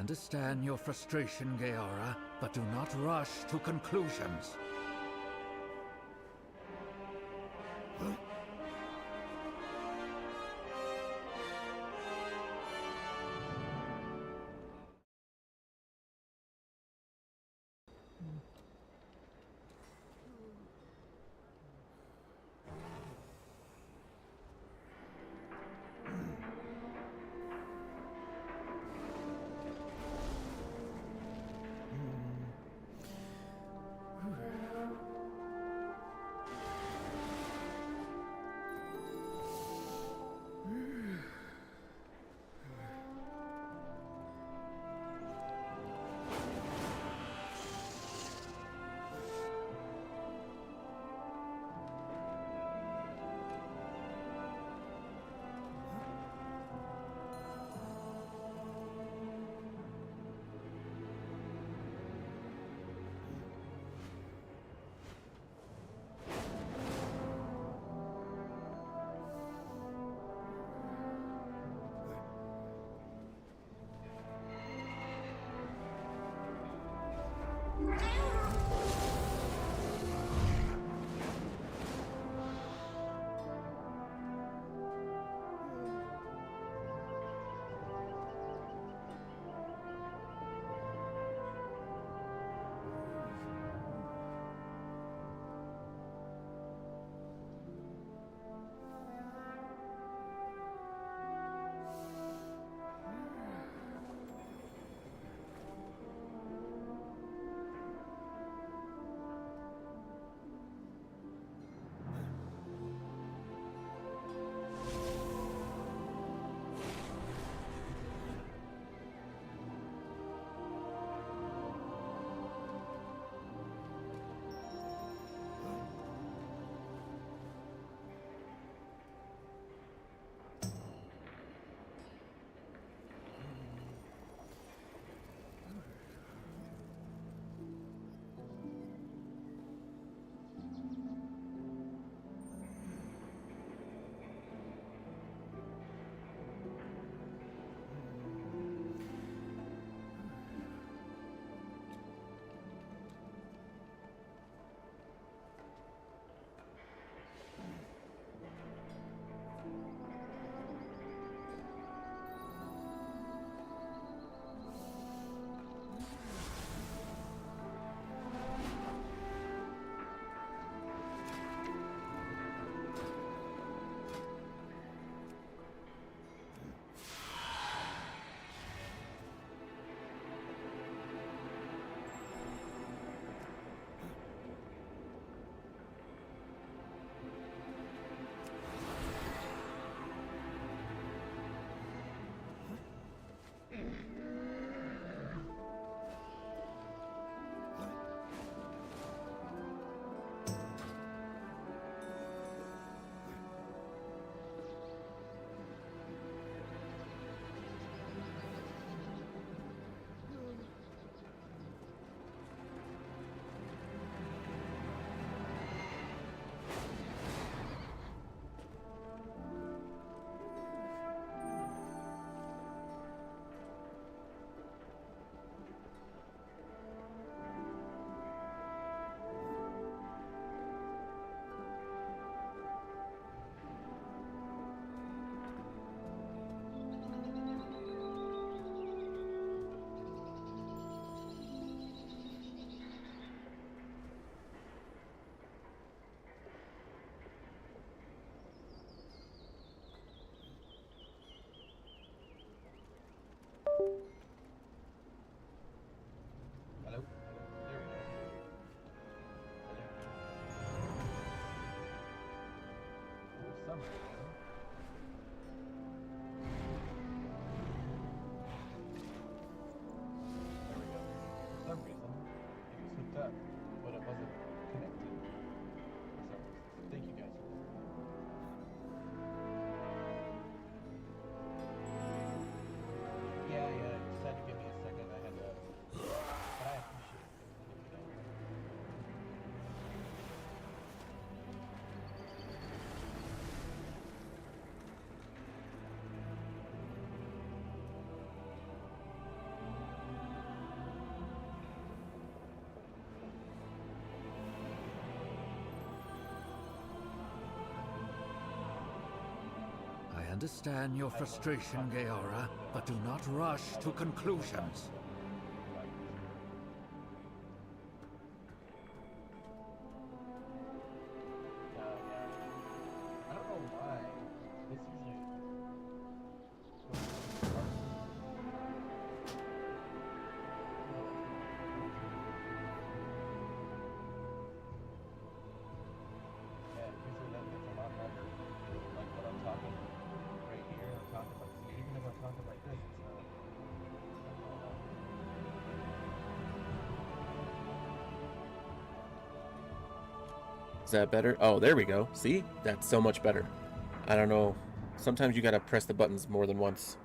understand your frustration, Gaora, but do not rush to conclusions. understand your frustration, Gaora, but do not rush to conclusions. Is that better? Oh, there we go. See? That's so much better. I don't know. Sometimes you gotta press the buttons more than once.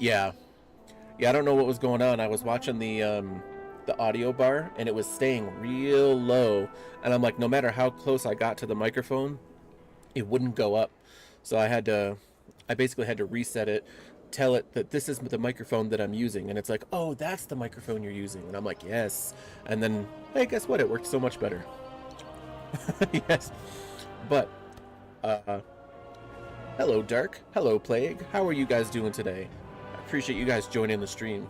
Yeah. Yeah, I don't know what was going on. I was watching the audio bar, and it was staying real low. And I'm like, no matter how close I got to the microphone, it wouldn't go up. So I basically had to reset it, tell it that this is the microphone that I'm using, and it's like, oh, that's the microphone you're using, and I'm like, yes. And then, hey, guess what? It worked so much better. Yes. But, hello, Dark. Hello, Plague. How are you guys doing today? I appreciate you guys joining the stream.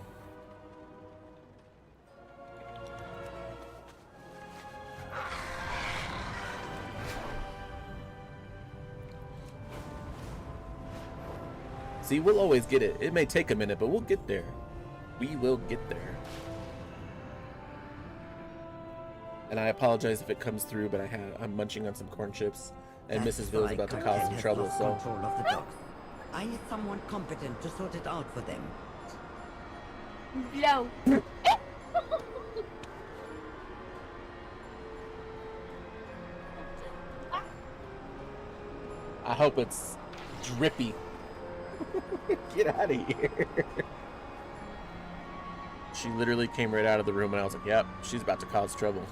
See, we'll always get it. It may take a minute, but we'll get there. We will get there. And I apologize if it comes through, but I'm munching on some corn chips, and Mrs. Ville is about to cause some trouble, so... Control of the dogs. I need someone competent to sort it out for them. No. I hope it's drippy. Get out of here. She literally came right out of the room, and I was like, yep, she's about to cause trouble.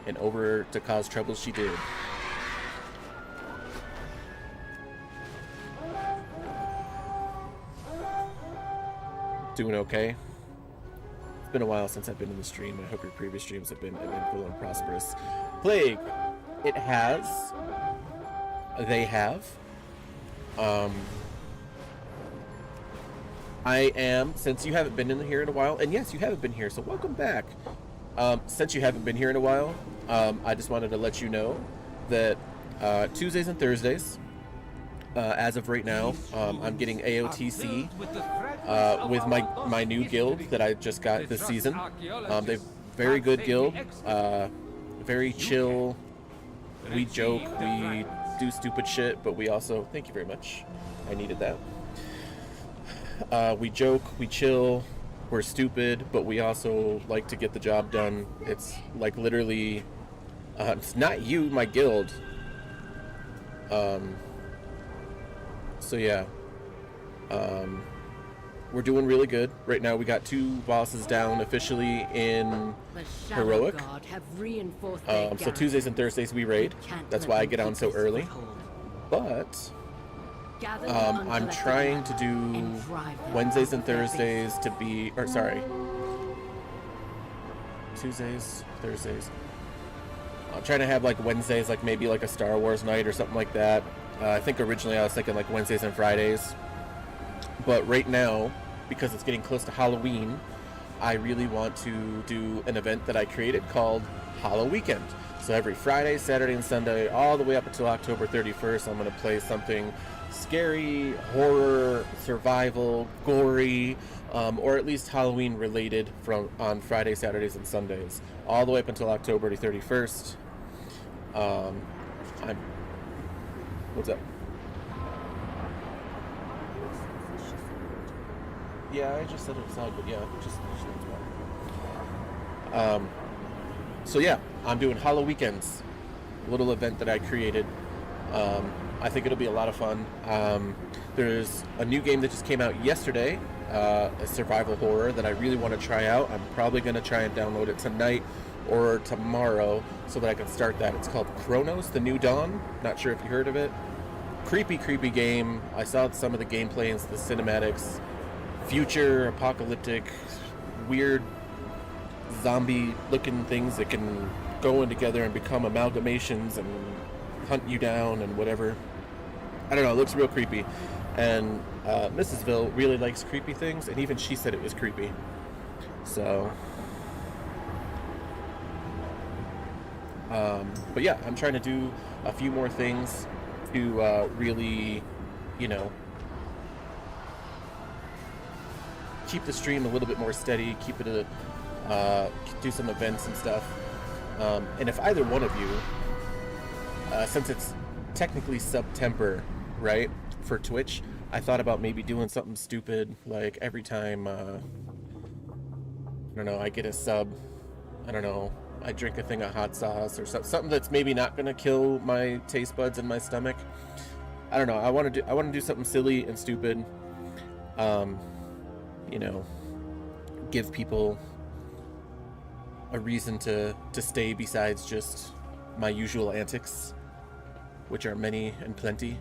And over to cause trouble she did. Doing okay? It's been a while since I've been in the stream. I hope your previous streams have been full and prosperous. Plague, it has. They have. I am, since you haven't been in here in a while, and yes, you haven't been here, so welcome back. Since you haven't been here in a while, I just wanted to let you know that Tuesdays and Thursdays, as of right now, I'm getting AOTC with my new guild that I just got this season. They're very good guild, very chill. We joke, we do stupid shit, but we also, thank you very much, I needed that. We joke, we chill, we're stupid, but we also like to get the job done. It's like literally, it's not you, my guild. So yeah, we're doing really good. Right now we got 2 bosses down officially in Heroic. So Tuesdays and Thursdays we raid. That's why I get on so early. But I'm trying to do Wednesdays and Thursdays to be, or sorry, Tuesdays, Thursdays. I'm trying to have like Wednesdays, like maybe like a Star Wars night or something like that. I think originally I was thinking like Wednesdays and Fridays. But right now, because it's getting close to Halloween, I really want to do an event that I created called Hollow Weekend. So every Friday, Saturday, and Sunday, all the way up until October 31st, I'm going to play something scary, horror, survival, gory, or at least Halloween related on Fridays, Saturdays, and Sundays, all the way up until October 31st. What's up? Yeah, I just said it aside, but yeah, just so yeah, I'm doing Hollow Weekends, a little event that I created. I think it'll be a lot of fun. There's a new game that just came out yesterday, a survival horror that I really want to try out. I'm probably going to try and download it tonight or tomorrow so that I can start that. It's called Chronos: The New Dawn. Not sure if you heard of it. Creepy game. I saw some of the gameplay and the cinematics. Future, apocalyptic, weird zombie-looking things that can go in together and become amalgamations and hunt you down and whatever. I don't know, it looks real creepy. And Mrsville really likes creepy things, and even she said it was creepy. So, but yeah, I'm trying to do a few more things to really, you know, keep the stream a little bit more steady, keep it do some events and stuff. And if either one of you, since it's technically September, right, for Twitch, I thought about maybe doing something stupid, like every time, I don't know, I get a sub, I don't know, I drink a thing of hot sauce or something that's maybe not gonna kill my taste buds in my stomach. I don't know, I want to do something silly and stupid, you know, give people a reason to stay besides just my usual antics, which are many and plenty.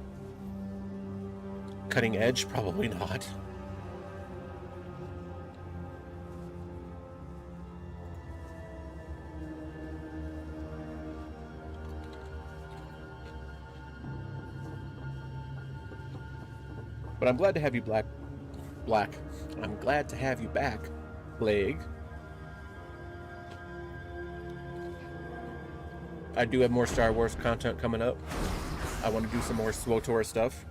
Cutting edge? Probably not. But I'm glad to have you Black. I'm glad to have you back, Plague. I do have more Star Wars content coming up. I want to do some more SWTOR stuff.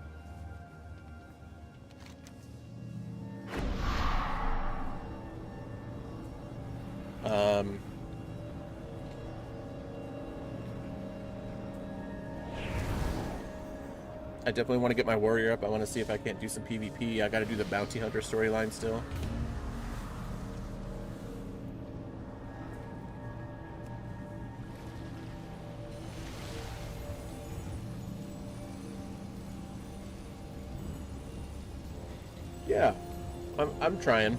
I definitely want to get my warrior up. I want to see if I can't do some PvP. I got to do the bounty hunter storyline still. Yeah, I'm trying.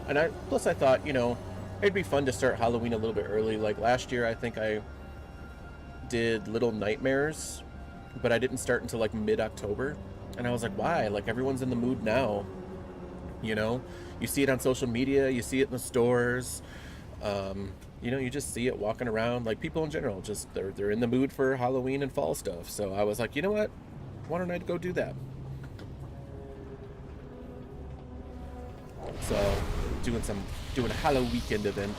And plus I thought, you know, it'd be fun to start Halloween a little bit early. Like last year, I think I did Little Nightmares, but I didn't start until like mid-October. And I was like, why? Like everyone's in the mood now. You know, you see it on social media, you see it in the stores. You know, you just see it walking around. Like people in general, just they're in the mood for Halloween and fall stuff. So I was like, you know what? Why don't I go do that? So doing a Halloween weekend event.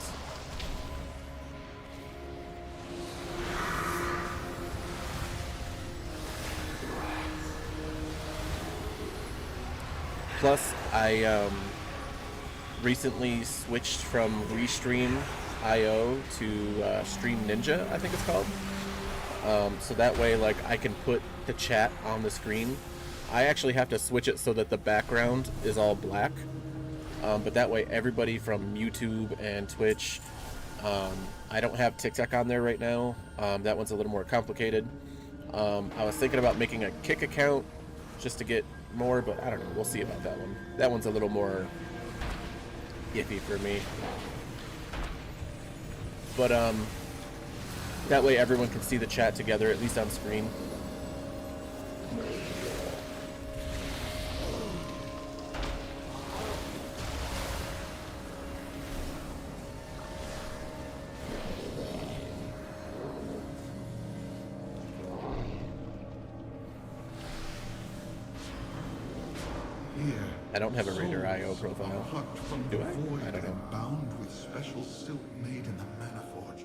Plus, I recently switched from Restream.io to Stream Ninja, I think it's called. So that way, like, I can put the chat on the screen. I actually have to switch it so that the background is all black. But that way, everybody from YouTube and Twitch, I don't have TikTok on there right now. That one's a little more complicated. I was thinking about making a Kick account just to get more, but I don't know. We'll see about that one. That one's a little more iffy for me. But that way everyone can see the chat together, at least on screen. I don't have a Raider IO profile. Do I? I don't know. Bound with special silk made in the Mana Forge.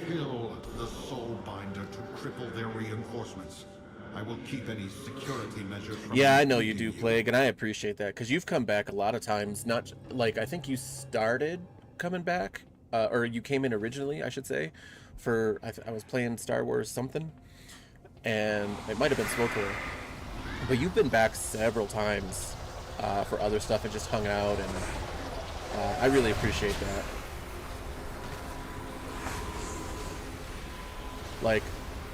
Kill the Soul Binder to cripple their reinforcements. I will keep any security measures from... Yeah, I know you do, Plague, and I appreciate that, because you've come back a lot of times. Not like, I think you started coming back, or you came in originally, I should say, for, I was playing Star Wars something, and it might have been SWTOR. But you've been back several times for other stuff and just hung out, and I really appreciate that. Like,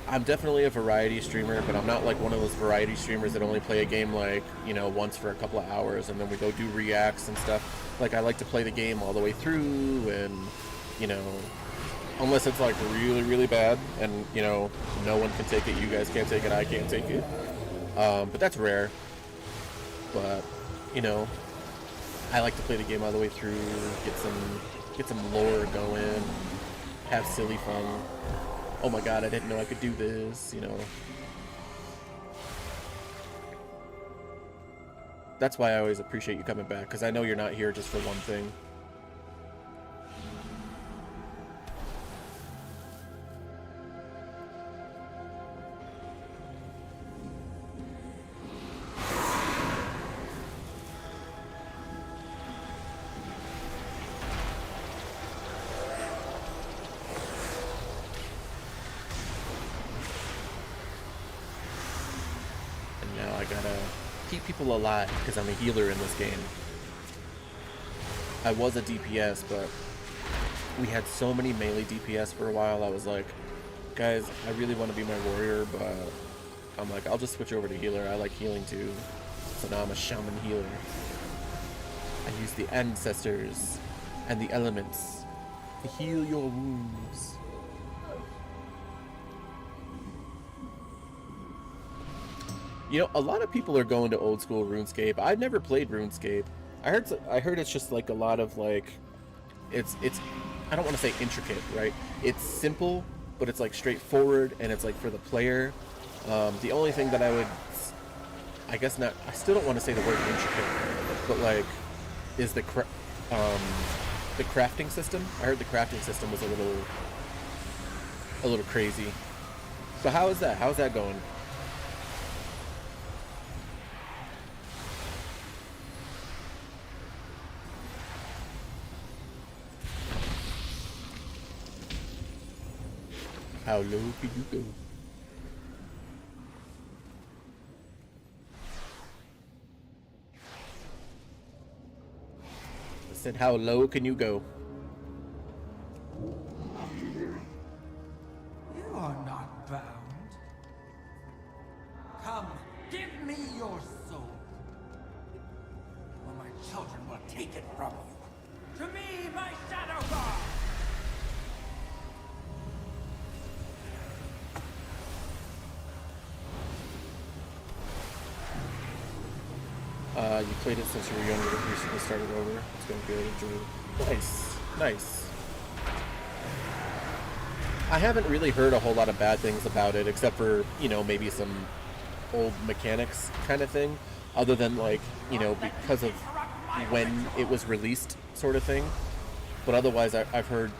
I'm definitely a variety streamer, but I'm not like one of those variety streamers that only play a game like, you know, once for a couple of hours and then we go do reacts and stuff. Like, I like to play the game all the way through, and, you know, unless it's like really, really bad and, you know, no one can take it, you guys can't take it, I can't take it. But that's rare. But, you know, I like to play the game all the way through, get some lore going, have silly fun. Oh my god, I didn't know I could do this, you know. That's why I always appreciate you coming back, because I know you're not here just for one thing. Keep people alive because I'm a healer in this game. I was a DPS, but we had so many melee DPS for a while. I was like, guys, I really want to be my warrior, but I'm like, I'll just switch over to healer. I like healing too. So now I'm a shaman healer. I use the ancestors and the elements to heal your wounds. You know, a lot of people are going to old school RuneScape. I've never played RuneScape. I heard it's just like a lot of like, it's I don't want to say intricate, right? It's simple, but it's like straightforward, and it's like for the player. The only thing that I guess not, I still don't want to say the word intricate, but like, is the crafting system. I heard the crafting system was a little crazy. So how is that? How's that going? How low can you go? I said, how low can you go? You are not bound. Come, give me your soul, or my children will take it from you. To me, my shadow guard! You played it since you were younger, recently started over. It's going good, enjoy it. Nice, nice. I haven't really heard a whole lot of bad things about it, except for, you know, maybe some old mechanics kind of thing, other than like, you know, because of when it was released sort of thing. But otherwise, I've heard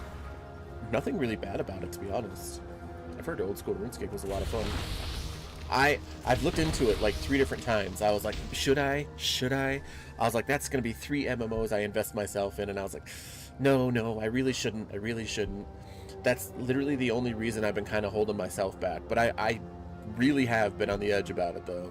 nothing really bad about it, to be honest. I've heard old school RuneScape was a lot of fun. I've looked into it like 3 different times. I was like, should I? I was like, that's gonna be 3 MMOs I invest myself in, and I was like, no, I really shouldn't. That's literally the only reason I've been kind of holding myself back. But I really have been on the edge about it, though.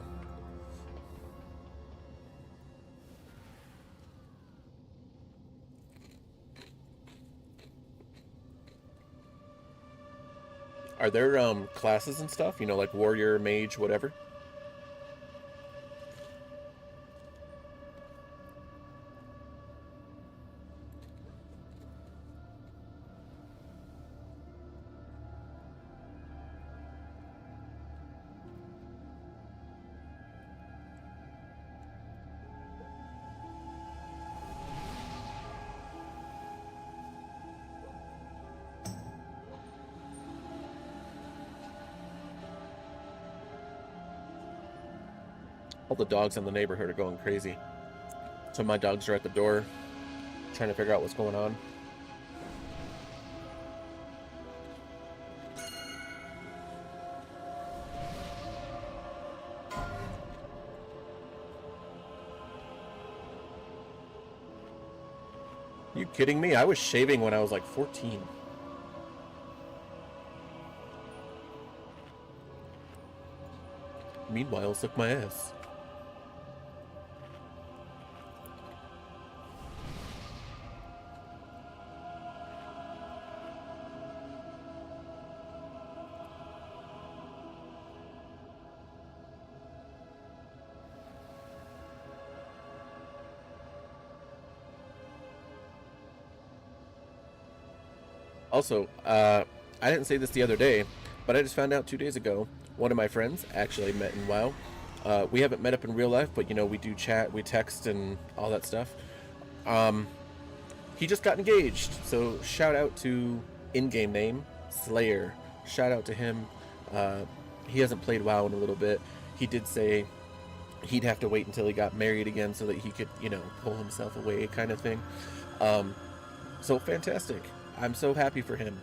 Are there classes and stuff? You know, like warrior, mage, whatever? All the dogs in the neighborhood are going crazy. So my dogs are at the door, trying to figure out what's going on. You kidding me? I was shaving when I was like 14. Meanwhile, suck my ass. Also, I didn't say this the other day, but I just found out 2 days ago, one of my friends actually met in WoW. We haven't met up in real life, but, you know, we do chat, we text, and all that stuff. He just got engaged. So shout out to in-game name Slayer. Shout out to him. He hasn't played WoW in a little bit. He did say he'd have to wait until he got married again so that he could, pull himself away, kind of thing. So fantastic. I'm so happy for him.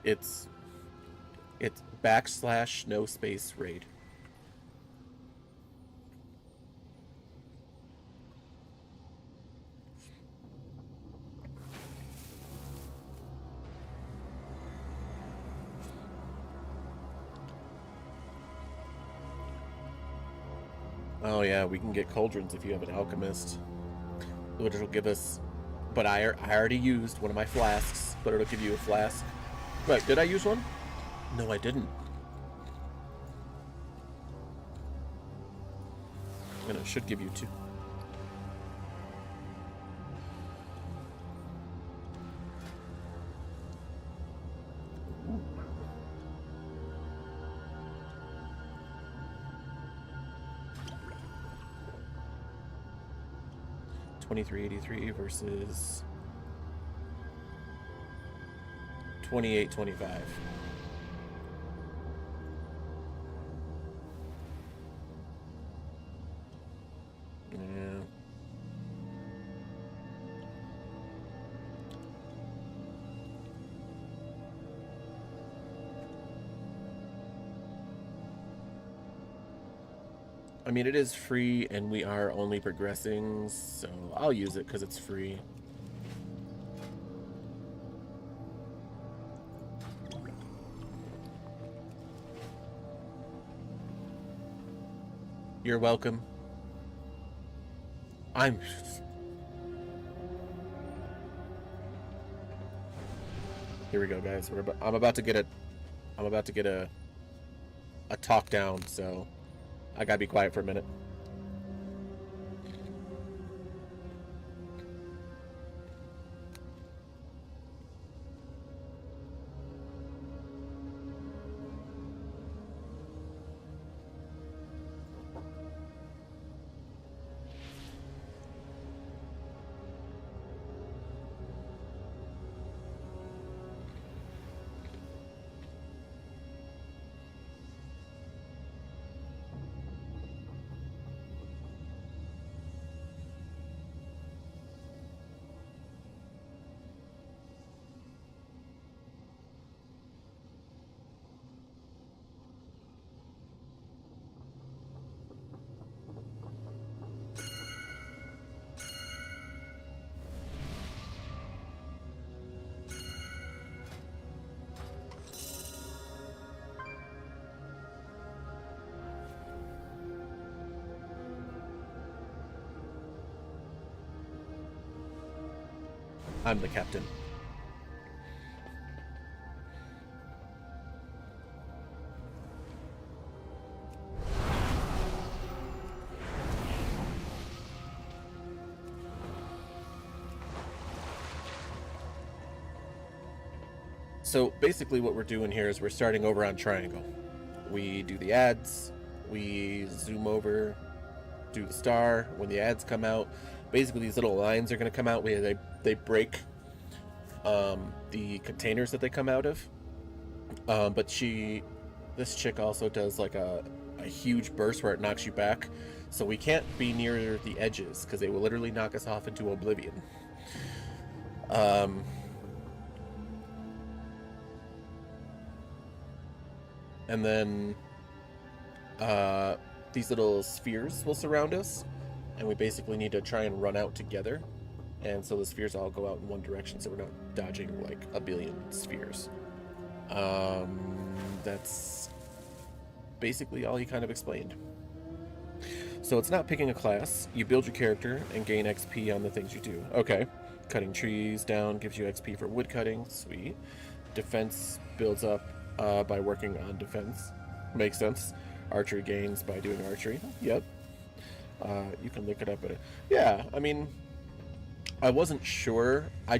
It's / no space raid. Oh yeah, we can get cauldrons if you have an alchemist, which will give us. But I already used one of my flasks, but it'll give you a flask. Wait, did I use one? No, I didn't. And it should give you 2. Ooh. 2383 versus 2825. Yeah. I mean, it is free, and we are only progressing, so I'll use it because it's free. You're welcome. Here we go, guys. I'm about to get a talk down, so I gotta be quiet for a minute. I'm the captain. So basically what we're doing here is we're starting over on Triangle. We do the ads, we zoom over, do the star. When the ads come out, basically these little lines are going to come out where they break the containers that they come out of. But this chick also does like a huge burst where it knocks you back. So we can't be near the edges because they will literally knock us off into oblivion. And then these little spheres will surround us, and we basically need to try and run out together. And so the spheres all go out in one direction, so we're not dodging like a billion spheres. That's basically all he kind of explained. So it's not picking a class. You build your character and gain XP on the things you do. Okay. Cutting trees down gives you XP for wood cutting. Sweet. Defense builds up by working on defense. Makes sense. Archery gains by doing archery. Yep. You can look it up. Yeah, I mean, I wasn't sure. I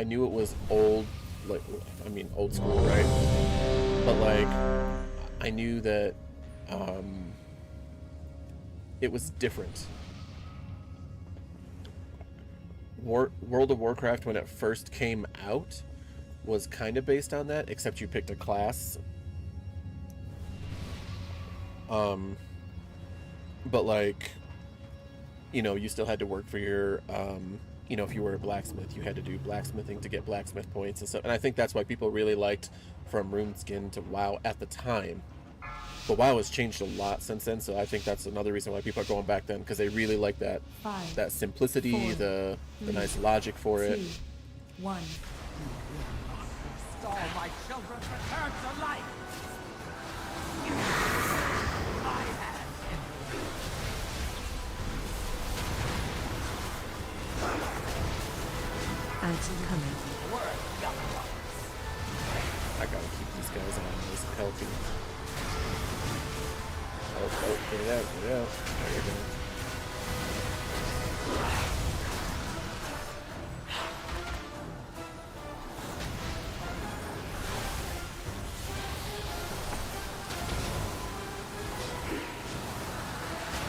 knew it was old like, I mean, old school, right? But like, I knew that it was different. World of Warcraft, when it first came out, was kind of based on that, except you picked a class. But like, you know, you still had to work for your, you know, if you were a blacksmith, you had to do blacksmithing to get blacksmith points and stuff. And I think that's why people really liked from RuneSkin to WoW at the time. But WoW has changed a lot since then, so I think that's another reason why people are going back then, because they really like that 5, that simplicity, 4, the 3, nice logic for it. 2, 1. All my children return to life. My hand in Anti-coming. I gotta keep these guys on nice and healthy. Oh, get it out, get it out. There we go.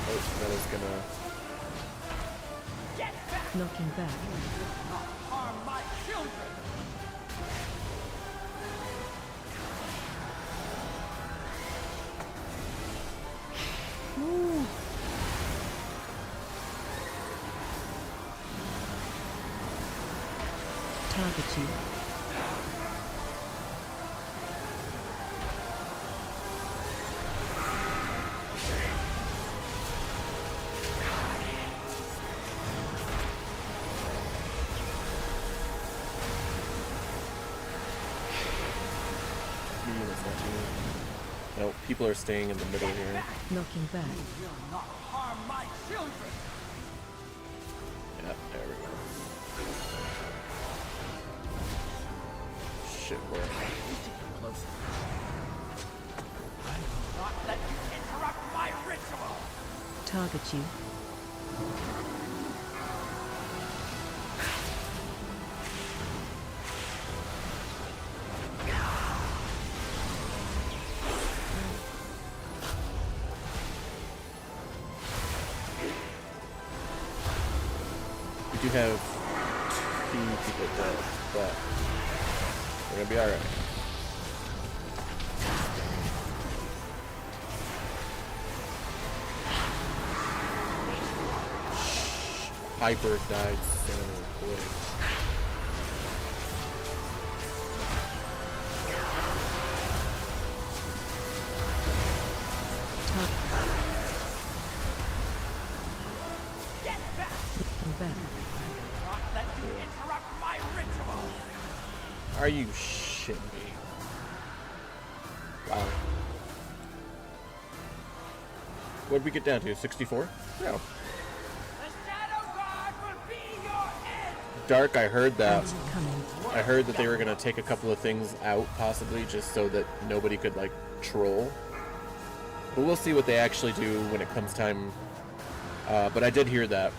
Oh, that is gonna... Knocking back. harm my children. Target you. No, people are staying in the middle here. Knocking back. Will not harm my children. Yeah, there we go. Shit, where am I? I will not let you interrupt my ritual. Target you. We do have 2 people dead, but we're gonna be alright. Hyper died so quick. Knocking back. Not let you interrupt my ritual. Are you shitting me? Wow. What did we get down to? 64? Yeah. The Shadow God will be your end. Dark, I heard that. Anti-coming. I heard that they were gonna take a couple of things out, possibly, just so that nobody could, like, troll. But we'll see what they actually do when it comes time. But I did hear that.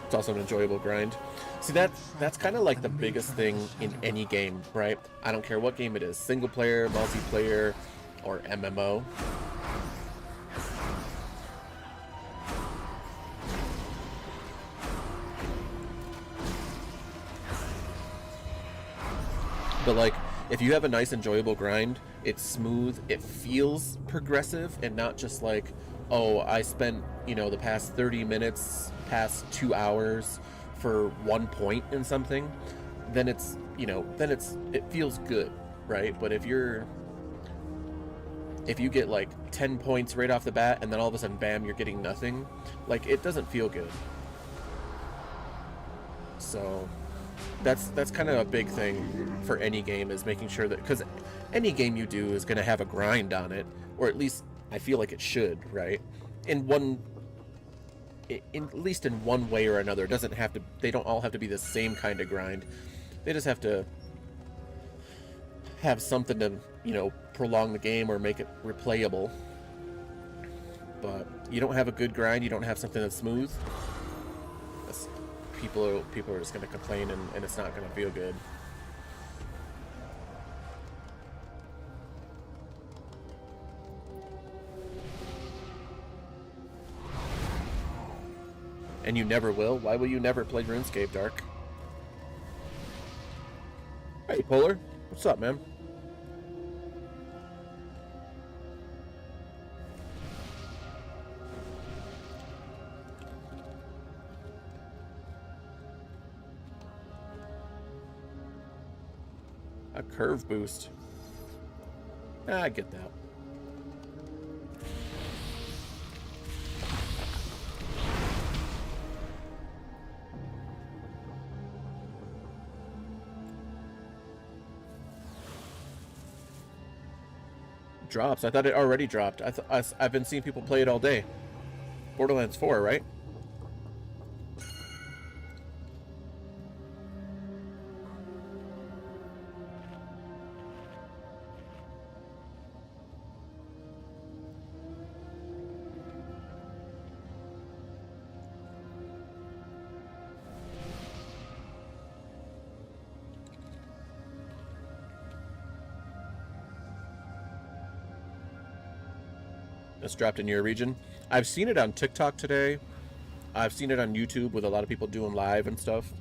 It's also an enjoyable grind. See, that's kind of like the biggest thing in any game, right? I don't care what game it is, single player, multiplayer, or MMO. But like, if you have a nice enjoyable grind, it's smooth, it feels progressive, and not just like, oh, I spent, you know, the past 30 minutes, past 2 hours for 1 point in something, then it's, you know, it feels good, right? But if you get like 10 points right off the bat, and then all of a sudden, bam, you're getting nothing, like, it doesn't feel good. So that's kind of a big thing for any game, is making sure that, because any game you do is going to have a grind on it, or at least I feel like it should, right? At least in one way or another. It doesn't have to, they don't all have to be the same kind of grind. They just have to have something to, you know, prolong the game or make it replayable. But you don't have a good grind, you don't have something that's smooth, that's people are just going to complain, and it's not going to feel good. And you never will? Why will you never play RuneScape, Dark? Hey, Polar. What's up, man? A curve boost. I get that. Drops. I thought it already dropped. I've been seeing people play it all day. Borderlands 4, right? It's dropped in your region. I've seen it on TikTok today. I've seen it on YouTube with a lot of people doing live and stuff.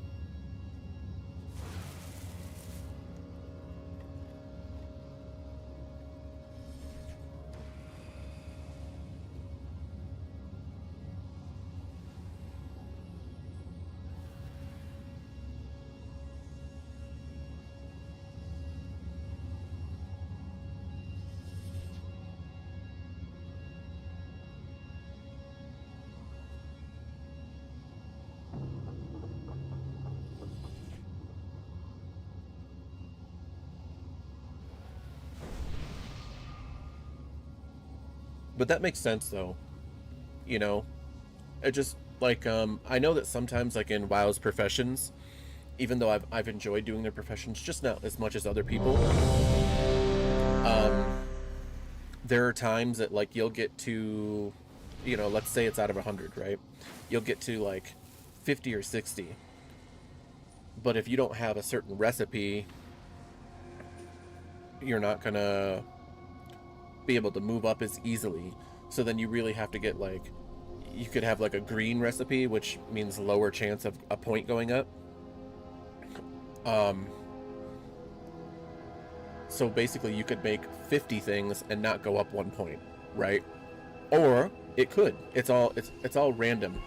But that makes sense, though. You know, it just like I know that sometimes, like in WoW's professions, even though I've enjoyed doing their professions, just not as much as other people. There are times that like you'll get to, you know, let's say it's out of 100, right? You'll get to like 50 or 60. But if you don't have a certain recipe, you're not gonna be able to move up as easily. So then you really have to get like, you could have like a green recipe, which means lower chance of a point going up. So basically you could make 50 things and not go up 1 point, right? Or it could. It's all random.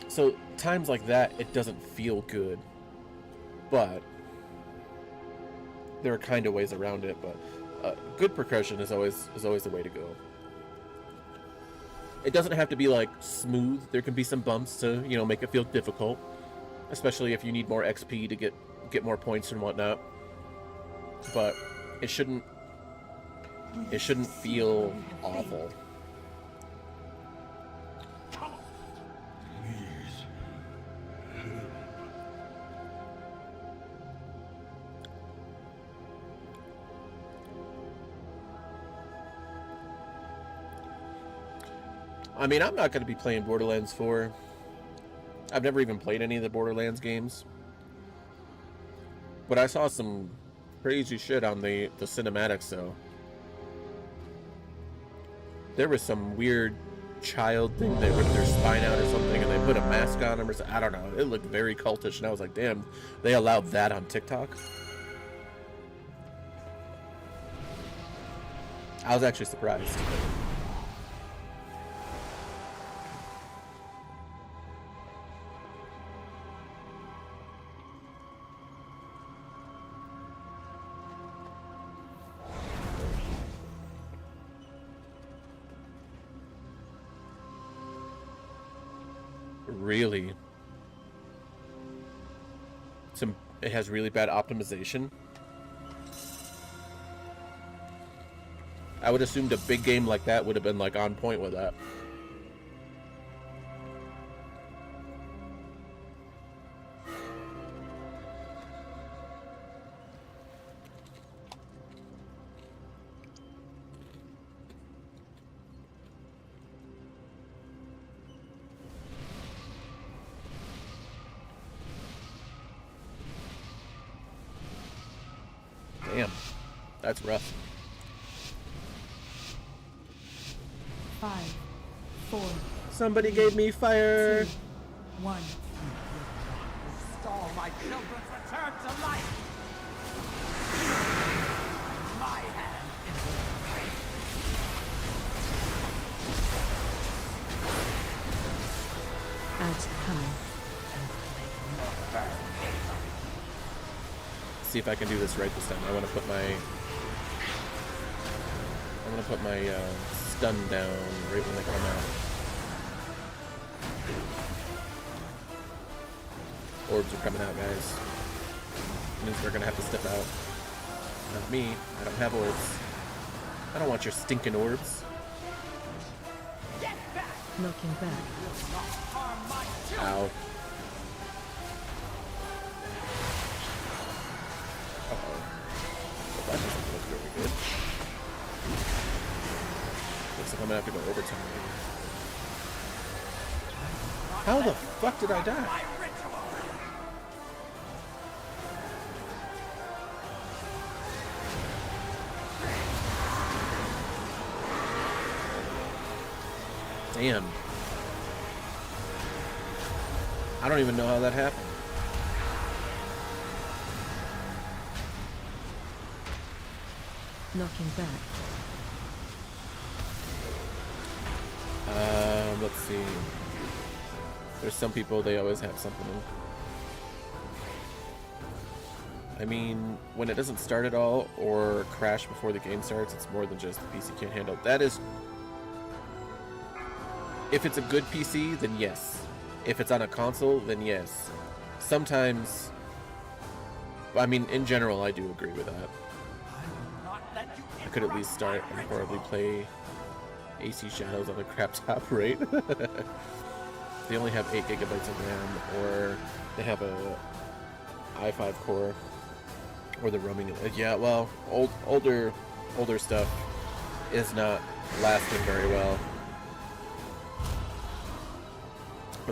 So times like that, it doesn't feel good. But there are kind of ways around it, but good progression is always the way to go. It doesn't have to be like smooth. There can be some bumps to, you know, make it feel difficult, especially if you need more XP to get more points and whatnot. But it shouldn't feel awful. I mean, I'm not going to be playing Borderlands 4. I've never even played any of the Borderlands games. But I saw some crazy shit on the cinematics, though. There was some weird child thing. They ripped their spine out or something, and they put a mask on them or something. I don't know. It looked very cultish, and I was like, damn, they allowed that on TikTok? I was actually surprised. Really? It has really bad optimization. I would assume a big game like that would have been like on point with that. That's rough. 5, 4, Somebody gave me fire. 1. Stall my children's return to life. My hand in Ads coming. See if I can do this right this time. I want to put my stun down right when they come out. Orbs are coming out, guys. Means we're gonna have to step out. Not me. I don't have orbs. I don't want your stinking orbs. Knocking back. Ow. Uh-oh. Well, that doesn't look very good. Looks like I'm gonna have to go overtime. How the fuck did I die? Damn. I don't even know how that happened. Knocking back. Let's see. There's some people, they always have something. I mean, when it doesn't start at all or crash before the game starts, it's more than just the PC can't handle. That is... If it's a good PC, then yes. If it's on a console, then yes. Sometimes... I mean, in general, I do agree with that. I could at least start and probably play AC Shadows on a crap top, right? They only have 8 gigabytes of RAM, or they have a i5 core, or the roaming. Yeah, well, older stuff is not lasting very well.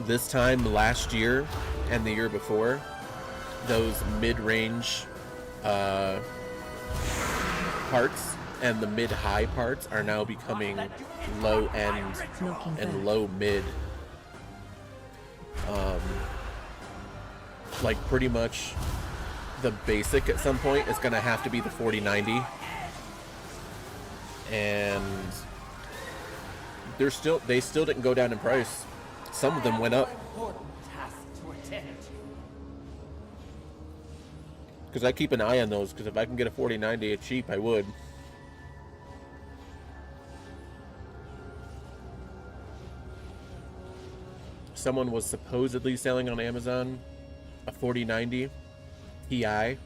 This time last year and the year before, those mid-range parts and the mid-high parts are now becoming low-end and low-mid. Like pretty much the basic at some point is going to have to be the 4090, and they still didn't go down in price. Some of them went up. Because I keep an eye on those, because if I can get a 4090 at cheap, I would. Someone was supposedly selling on Amazon a 4090 Ti.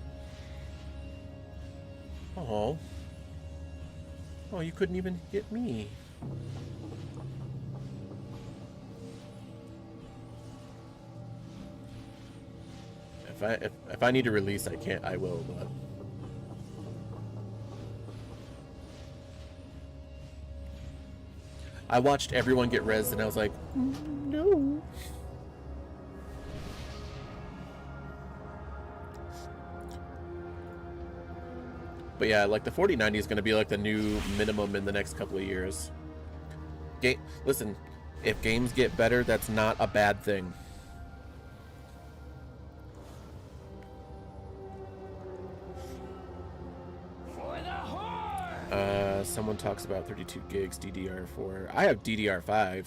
Oh, you couldn't even get me. If I need to release, I will, but I watched everyone get rezzed and I was like, no. But yeah, like the 4090 is going to be like the new minimum in the next couple of years. Listen, if games get better, that's not a bad thing. Someone talks about 32 gigs DDR4. I have DDR5.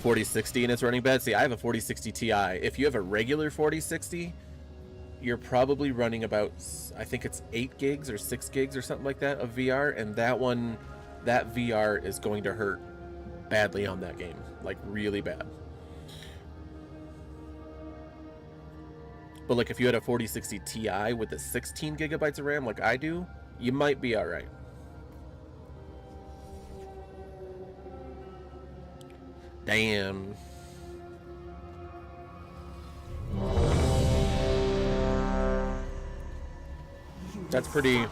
$4060 and it's running bad. See, I have a 4060 Ti. If you have a regular 4060, you're probably running about, I think it's 8 gigs or 6 gigs or something like that of VR, and that VR is going to hurt badly on that game, like really bad. But like if you had a 4060 Ti with the 16 gigabytes of RAM like I do, you might be all right. Damn. That's pretty...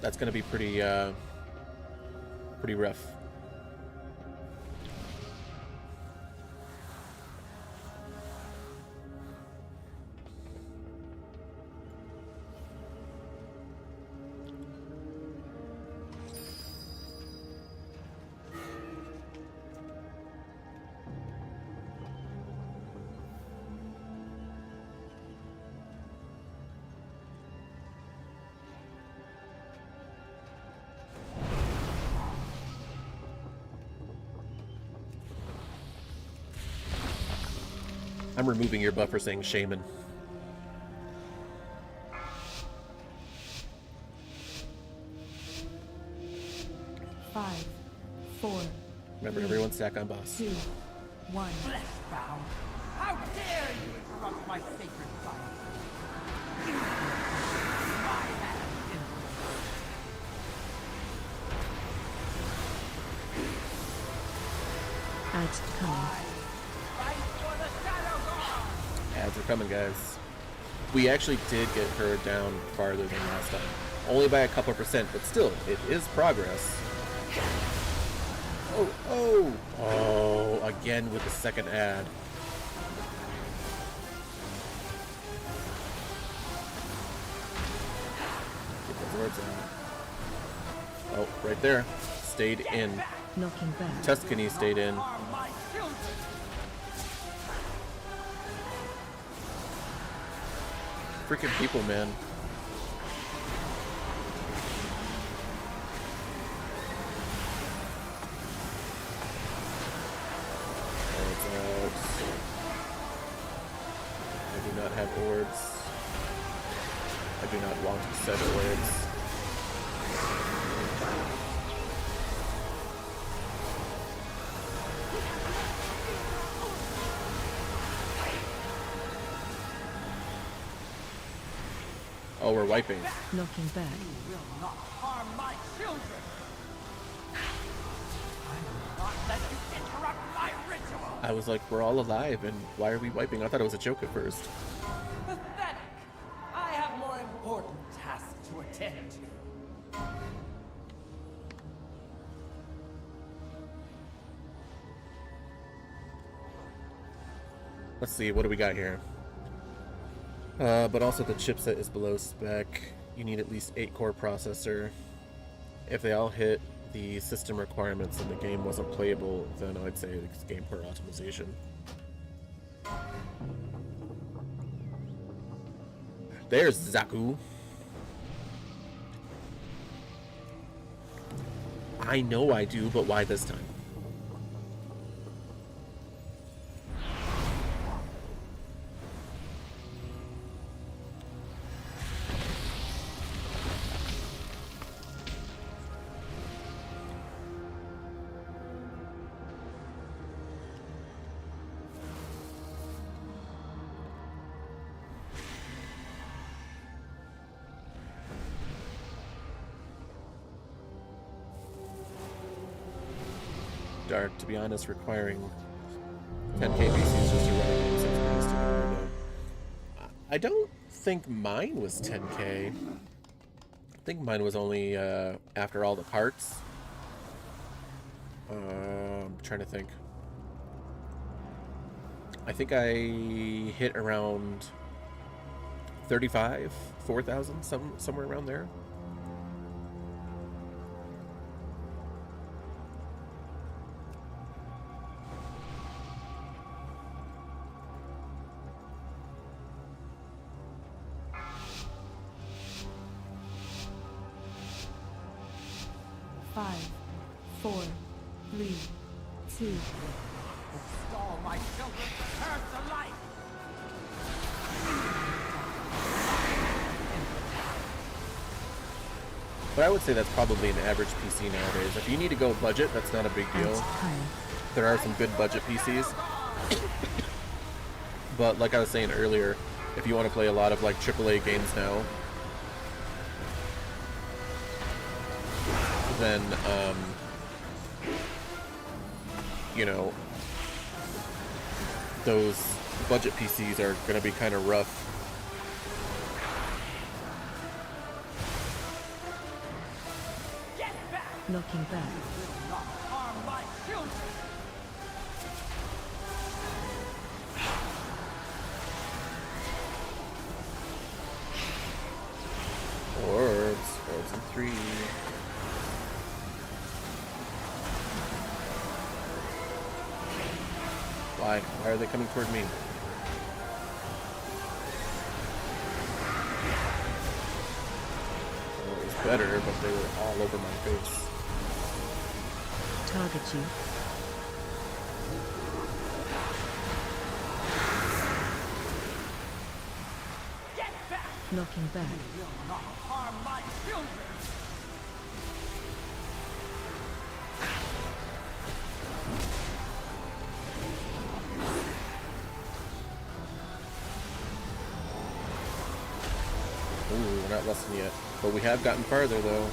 That's gonna be pretty, pretty rough. I'm removing your buff for saying shaman. Five, four, Remember, everyone stack on boss. 2, 1. Fleshbound! How dare you interrupt my sacred fire! My hand in Ads coming. fight for the Shadow God! Ads are coming, guys. We actually did get her down farther than last time. Only by a couple percent, but still, it is progress. Oh, again with the second ad. Get those words out. Oh, right there. Stayed in. Knocking back. Tuscany stayed in. Are my children! Freaking people, man. I do not have orbs. I do not want to set orbs. Oh, we're wiping. Knocking back. Will not harm my children! I will not let you interrupt my ritual! I was like, we're all alive, and why are we wiping? I thought it was a joke at first. Pathetic! I have more important tasks to attend to. Let's see, what do we got here? But also the chipset is below spec. You need at least 8-core processor. If they all hit the system requirements and the game wasn't playable, then I'd say it's game poor optimization. There's Zaku. I know I do, but why this time? Dark, to be honest, requiring 10k PCs just to run a game seems pretty stupid. I don't think mine was 10k. I think mine was only after all the parts. I'm trying to think. I think I hit around 35, 4,000, somewhere around there. Five, four, three, two. Install my children return to life! But I would say that's probably an average PC nowadays. If you need to go budget, that's not a big deal. Ads coming. There are some good budget PCs. But like I was saying earlier, if you want to play a lot of like AAA games now, then you know, those budget PCs are going to be kind of rough. Get back! Knocking back. Will not harm my children! Orbs and 3. Why? Why are they coming toward me? Well, it was better, but they were all over my face. Target you. Knocking back. will not harm my children. Ooh, we're not lessened yet. But we have gotten farther, though.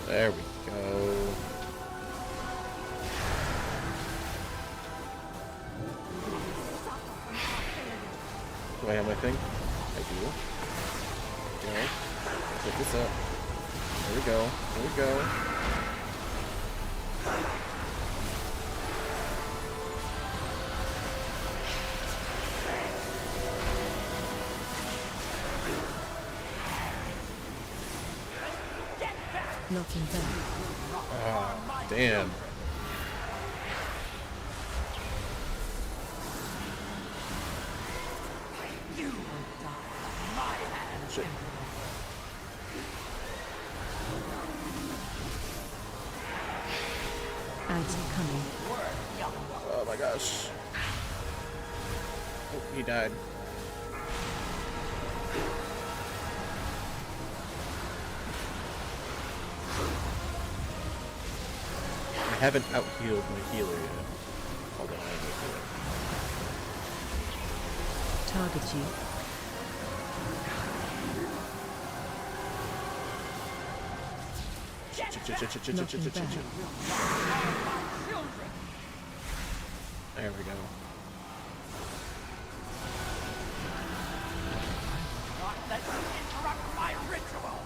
There we go. Do I have my thing? I do. Okay. Pick this up. There we go. There we go. Knocking back. Ah, damn. You will die at my hand. Shit. Ads coming. Oh my gosh. Oh, he died. I haven't out-healed my healer yet. Hold on, I have my healer. Target you. Knocking back. There we go. Not let you interrupt my ritual.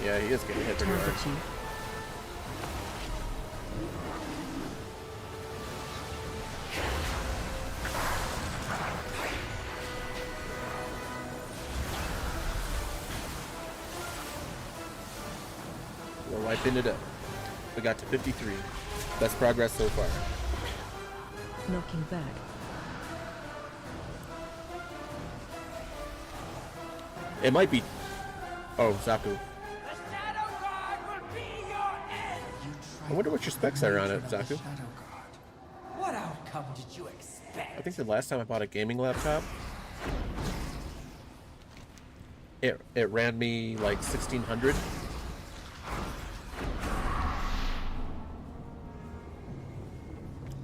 Yeah, he is getting hit pretty hard. Target you. We're wiping it up. We got to 53. Best progress so far. Knocking back. It might be... Oh, Zaku. The Shadow God will be your end. I wonder what your specs are on it, Zaku. What outcome did you expect? I think the last time I bought a gaming laptop, it ran me like 1600.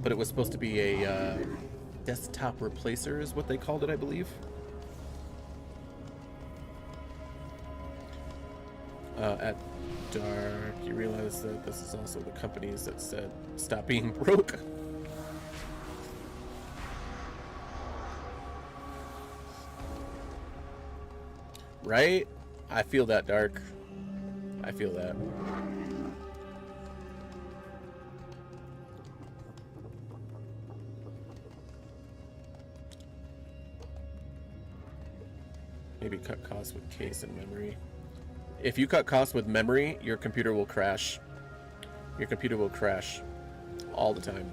But it was supposed to be a desktop replacer is what they called it, I believe. At Dark, you realize that this is also the companies that said, stop being broke. Right? I feel that, Dark. I feel that. Maybe cut costs with case and memory. If you cut costs with memory, your computer will crash. Your computer will crash all the time.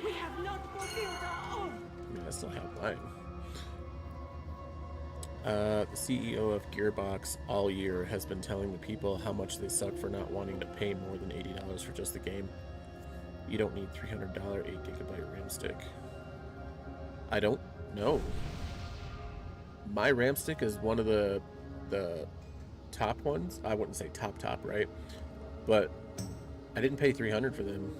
We have not fulfilled our oath. I mean, I still have mine. The CEO of Gearbox all year has been telling the people how much they suck for not wanting to pay more than $80 for just the game. You don't need $300 8GB RAM stick. I don't know. My RAM stick is one of the top ones. I wouldn't say top, right? But I didn't pay $300 for them.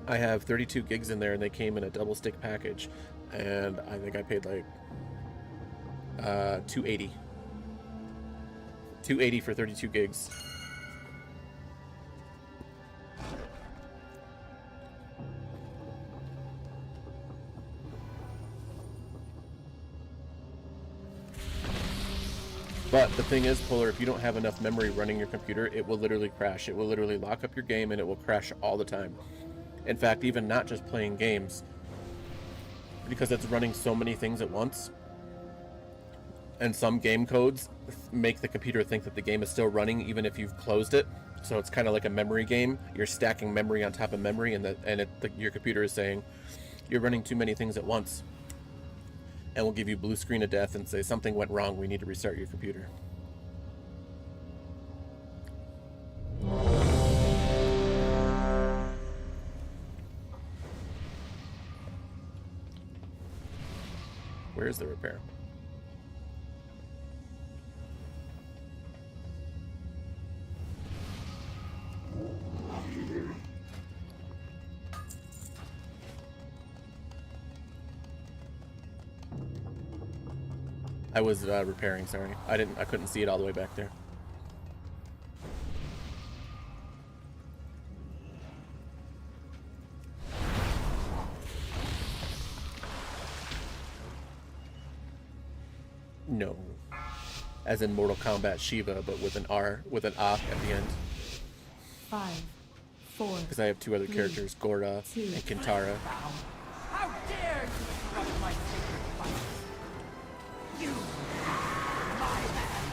I have 32 gigs in there and they came in a double stick package. And I think I paid like $280 for 32 gigs. But the thing is, Polar, if you don't have enough memory running your computer, it will literally crash. It will literally lock up your game and it will crash all the time. In fact, even not just playing games, because it's running so many things at once. And some game codes make the computer think that the game is still running even if you've closed it. So it's kind of like a memory game. You're stacking memory on top of memory, and your computer is saying, you're running too many things at once. And will give you blue screen of death and say, something went wrong, we need to restart your computer. Where's the repair? I was repairing, sorry. I couldn't see it all the way back there. No. As in Mortal Kombat Shiva, but with an R, with an A at the end. 5, 4. Because I have two other characters, Gora and Kintara. How dare you interrupt my sacred fight? You, my man.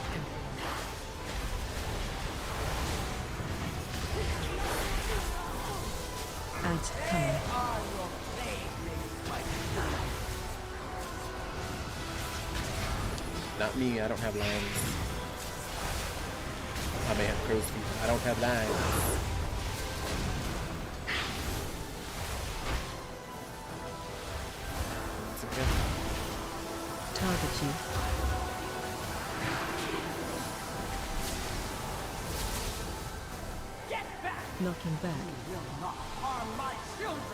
Ant coming. Are your playmates, my son? Not me, I don't have lines. I may have crow's feet. I don't have lines. It's okay. Target you. Get back! Knocking back. You will not harm my children!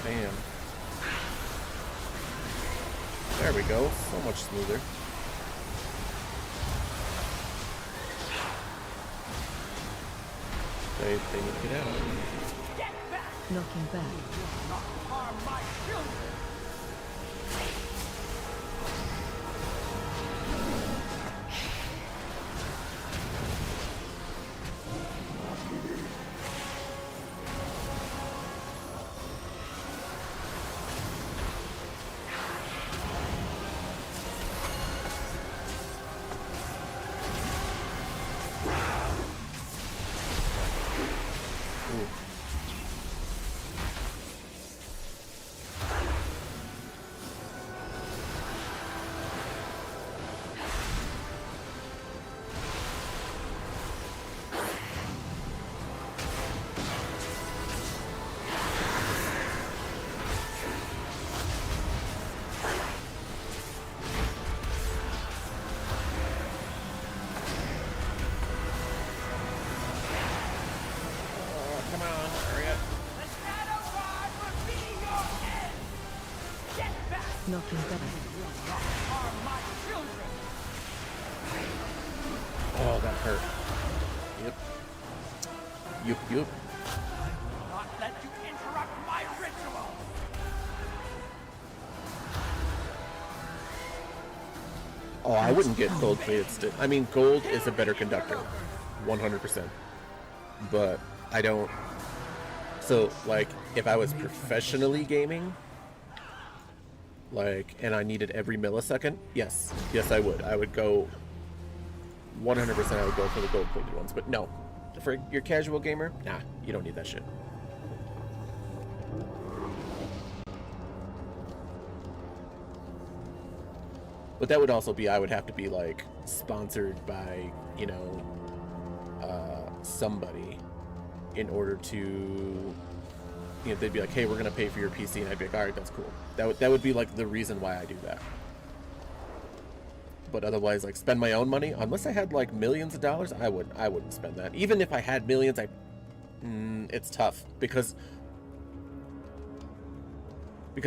Bam. There we go. So much smoother. They need to get out. Get back! Knocking back. You will not harm my children! Ooh. Come on, hurry up. The Shadow God will be your end! Get back! Knocking back. You will not harm my children! Oh, that hurt. Yep. Yup, yup. I will not let you interrupt my ritual! Oh, I wouldn't get gold plated stick. I mean, gold is a better conductor. 100%. But I don't. So, like, if I was professionally gaming, like, and I needed every millisecond, yes. Yes, I would. I would go 100%. I would go for the gold plated ones. But no. For your casual gamer, nah, you don't need that shit. But that would also be, I would have to be, like, sponsored by, you know, somebody in order to, you know, they'd be like, hey, we're going to pay for your PC, and I'd be like, all right, that's cool. That would be, like, the reason why I do that. But otherwise, like, spend my own money, unless I had, like, millions of dollars, I wouldn't spend that. Even if I had millions, it's tough, because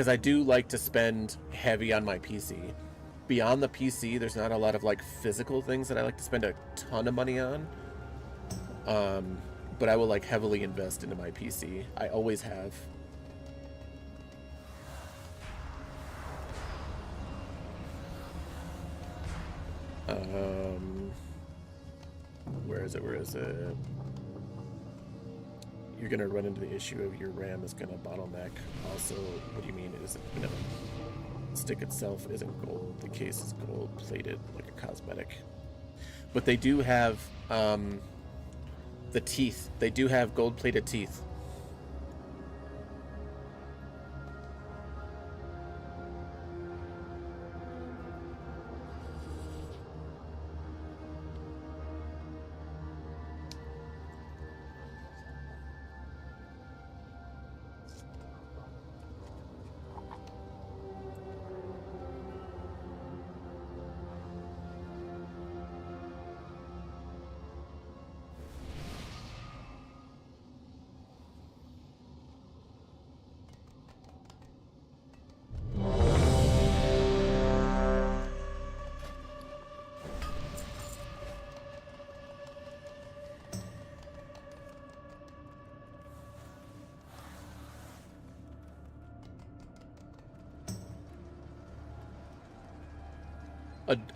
I do like to spend heavy on my PC. beyond the PC, there's not a lot of like physical things that I like to spend a ton of money on. But I will like heavily invest into my PC. I always have. Where is it? Where is it? You're gonna run into the issue of your RAM is gonna bottleneck. Also, what do you mean? Is it, you know, stick itself isn't gold. The case is gold plated like a cosmetic. But they do have the teeth. They do have gold plated teeth.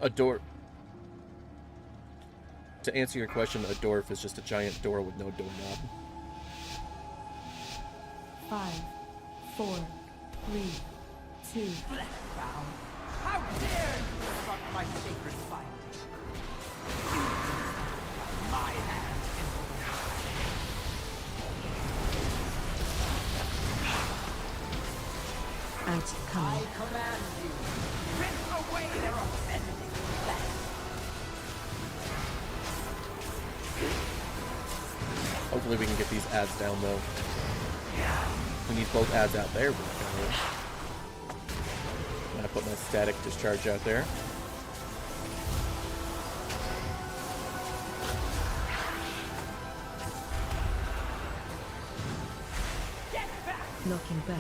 A door. To answer your question, a dwarf is just a giant door with no doorknob. 5, 4, 3, 2. Blackbound! How dare you start my sacred fight? My hand Ant I coming. command you, rip away their offending flesh. Hopefully we can get these ads down though. We need both ads out there. I put my static discharge out there. Knocking back.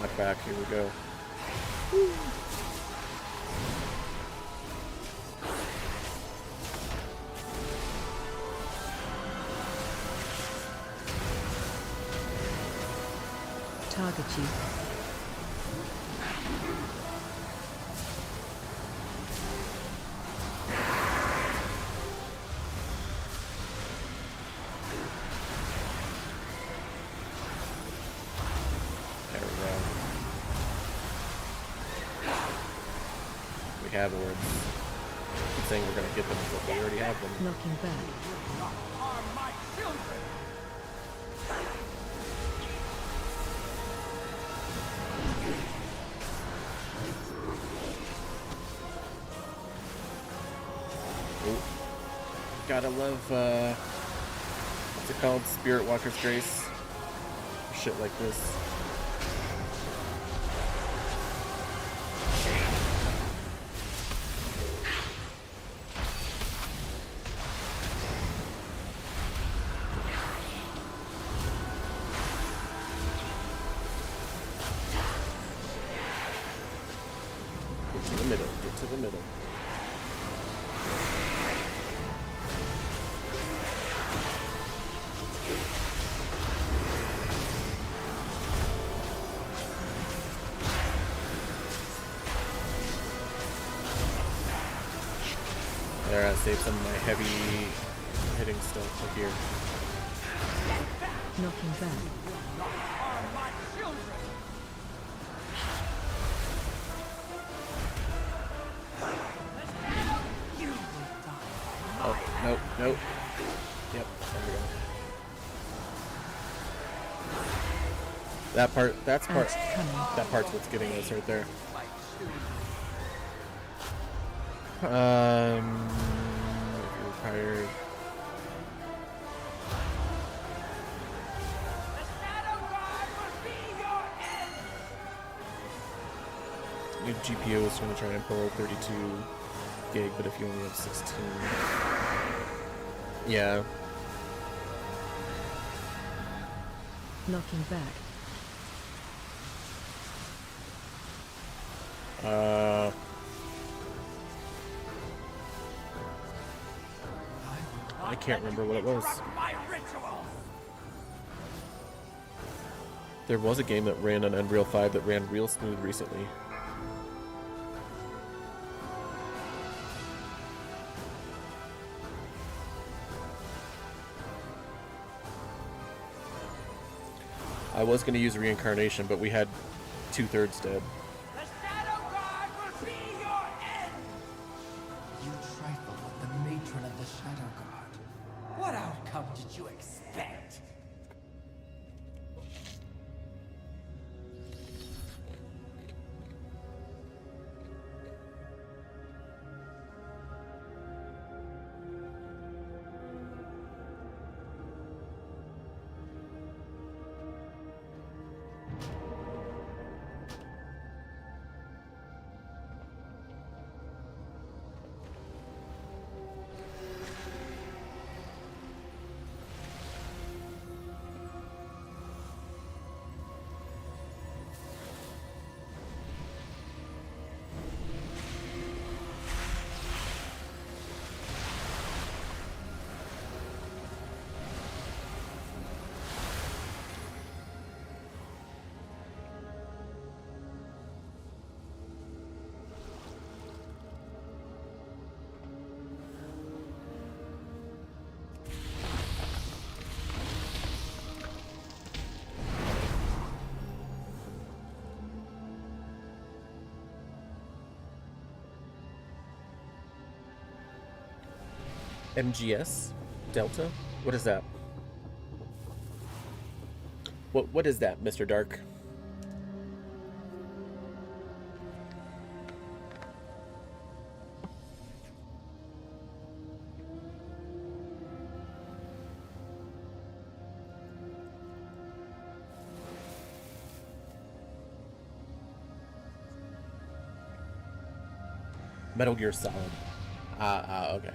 Knock back. Here we go. Target you. There we go. We have orbs. I'm saying we're gonna get them, but we already have them. Knocking back. Harm my children! Ooh. Gotta love, what's it called? Spirit Walker's Grace. Shit like this. Get to the middle, get to the middle. There, I saved some of my heavy hitting stuff up here. Knocking back. Harm my children! You will die. Oh, nope, nope. Yep, there we go. That part, that part's what's getting us right there. Required. The Shadow God will be your end! New GPU is going to try and pull 32 gig, but if you only have 16. Yeah. Knocking back. can't remember what it was. My rituals. There was a game that ran on Unreal 5 that ran real smooth recently. I was going to use Reincarnation, but we had 2/3 dead. The Shadow Guard will be your end. You trifle with the matron of the Shadow Guard. What outcome did you expect? MGS? Delta? What is that? What is that, Mr. Dark? Metal Gear Solid. Okay.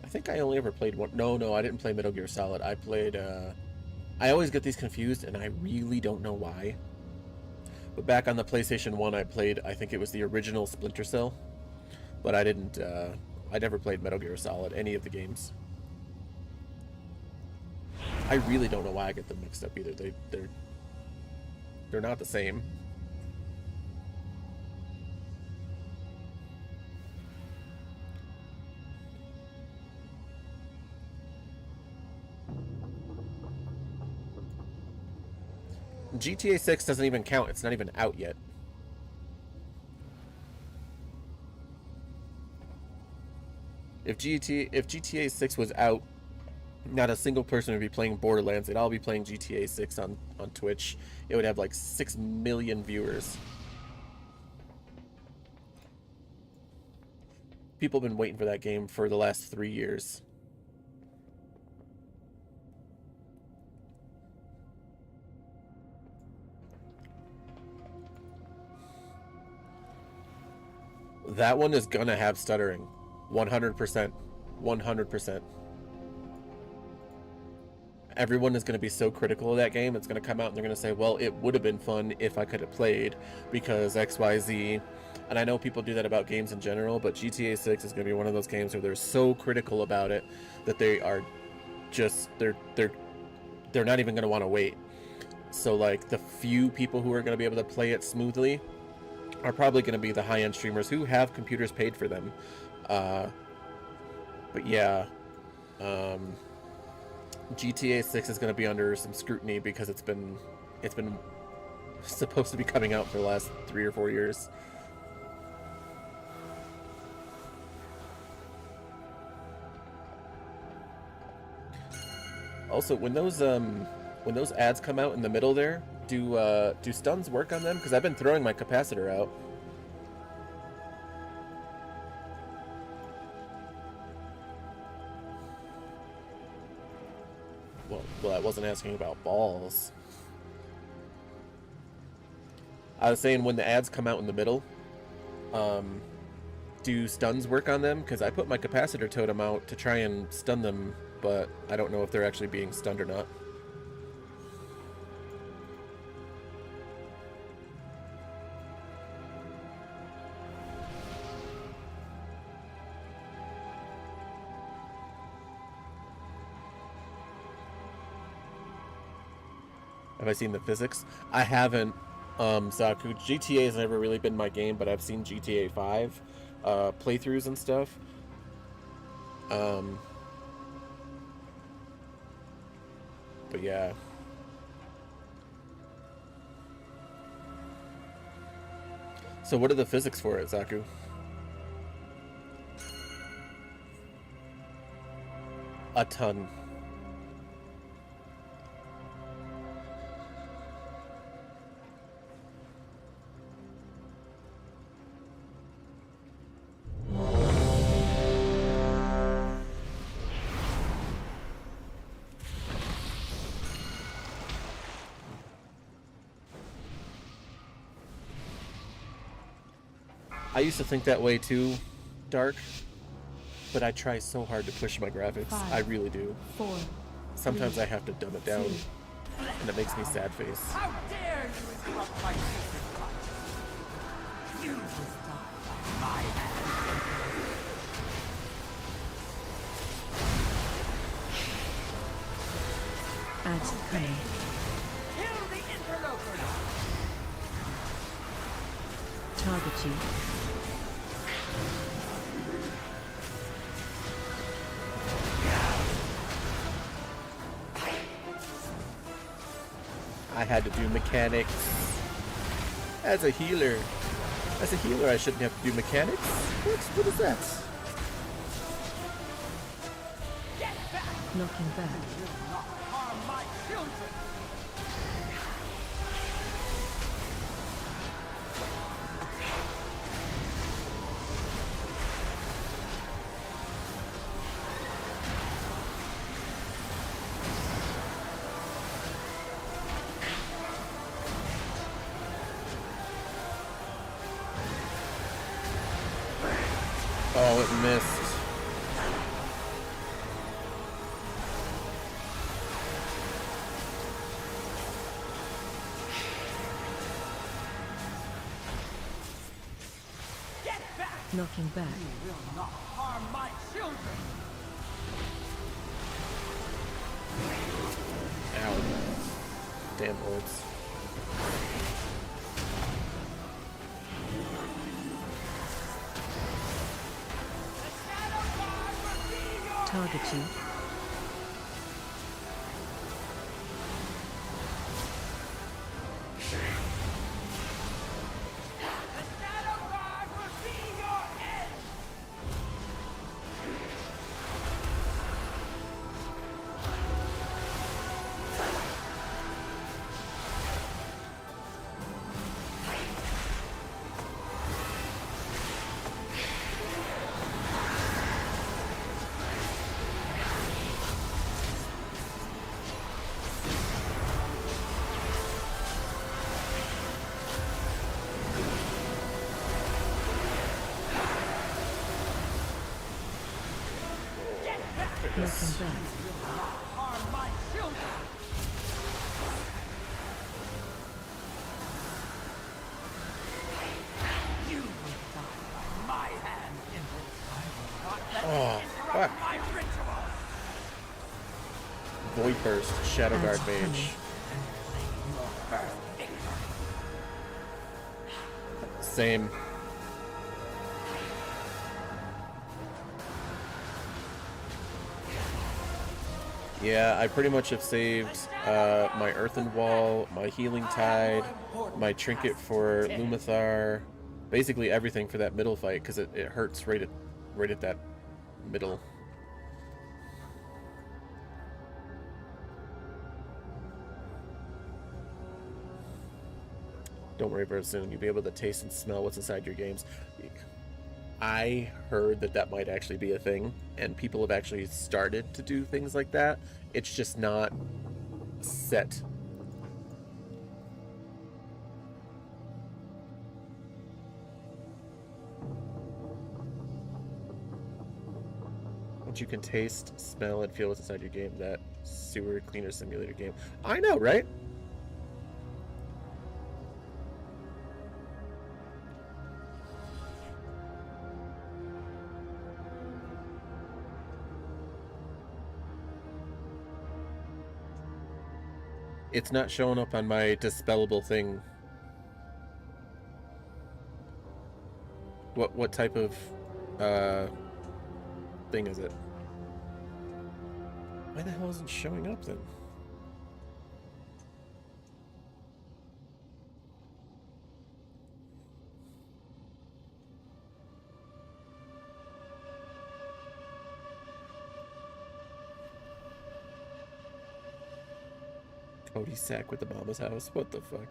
I think I only ever played one. No, I didn't play Metal Gear Solid. I played, I always get these confused, and I really don't know why. But back on the PlayStation 1, I played, I think it was the original Splinter Cell. But I didn't, I never played Metal Gear Solid, any of the games. I really don't know why I get them mixed up either. They're not the same. GTA 6 doesn't even count. It's not even out yet. If GTA 6 was out, not a single person would be playing Borderlands. They'd all be playing GTA 6 on Twitch. It would have like 6 million viewers. People have been waiting for that game for the last 3 years. That one is gonna have stuttering. 100%. 100%. Everyone is going to be so critical of that game. It's going to come out and they're going to say, well, it would have been fun if I could have played because XYZ. And I know people do that about games in general, but GTA 6 is going to be one of those games where they're so critical about it that they are just, they're not even going to want to wait. So like the few people who are going to be able to play it smoothly are probably going to be the high-end streamers who have computers paid for them. But yeah, GTA 6 is going to be under some scrutiny because it's been supposed to be coming out for the last 3 or 4 years. Also, when those ads come out in the middle there, do stuns work on them? Because I've been throwing my capacitor out. Well, I wasn't asking about balls. I was saying when the ads come out in the middle, do stuns work on them? Because I put my capacitor totem out to try and stun them, but I don't know if they're actually being stunned or not. Have I seen the physics? I haven't, Zaku. GTA has never really been my game, but I've seen GTA 5 playthroughs and stuff. But yeah. So what are the physics for it, Zaku? A ton. I used to think that way too, Dark, but I try so hard to push my graphics. I really do. 4, Sometimes I have to dumb it down, and it makes me sad face. How dare you interrupt my sacred practice? You will die by my hand. Adds cunning. Kill the interloper now. Target you. I had to do mechanics. As a healer, I shouldn't have to do mechanics. What is that? Knocking back. Not harm my children. Oh, it missed. Get back. Knocking back. You will not harm my children. Ow. Damn orbs. Target you. Knocking back. Harm my children. You will die by my hand, Empress. I will not let Oh, you fuck. interrupt my ritual. Void Burst, Shadow Guard Adds Mage. cunning. Your first victory. Same. Yeah, I pretty much have saved my Earthen Wall, my Healing Tide, my Trinket for Lumathar, basically everything for that middle fight, because it hurts right at that middle. Don't worry, very soon you'll be able to taste and smell what's inside your games. I heard that might actually be a thing, and people have actually started to do things like that. It's just not set. But you can taste, smell, and feel what's inside your game. That sewer cleaner simulator game. I know, right? It's not showing up on my dispellable thing. What type of thing is it? Why the hell isn't it showing up then? Cody sack with the mama's house. What the fuck?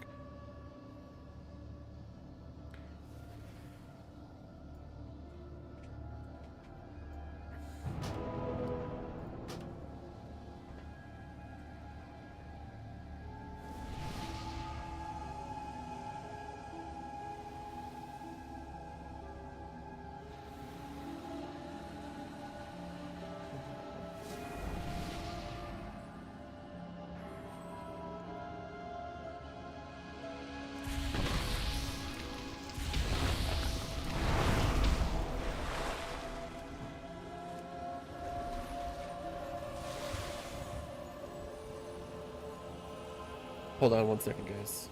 Hold on 1 second, guys.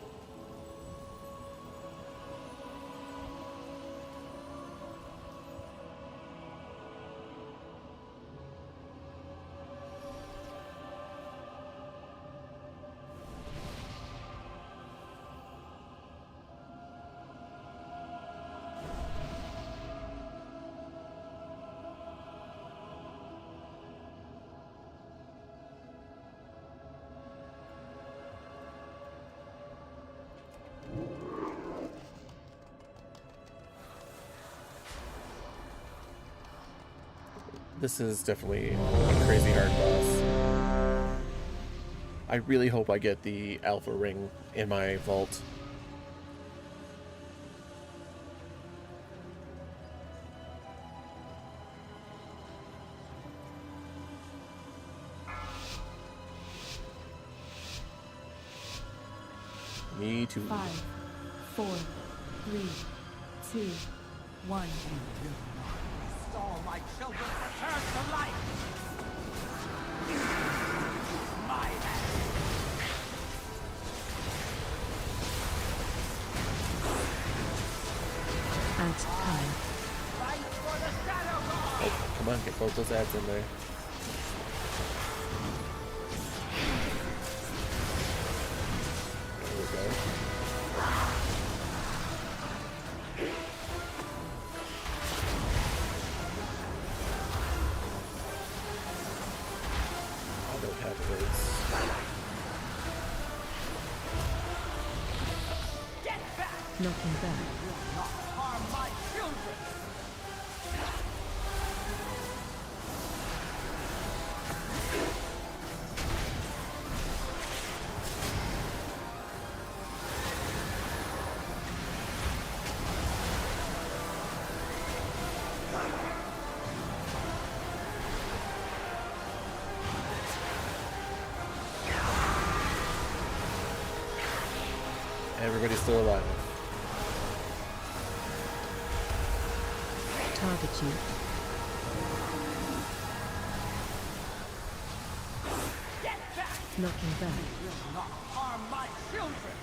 This is definitely a crazy hard boss. I really hope I get the Alpha Ring in my vault. Me too. 5, 4, 3, 2, 1. All my children return to life! My hand! Ads time. Fight for the Shadow God! Oh, come on, get both those ads in there. There we go. Knocking back. Not harm my children! Everybody's still alive. Target you. Get back! Knocking back. Will not harm my children!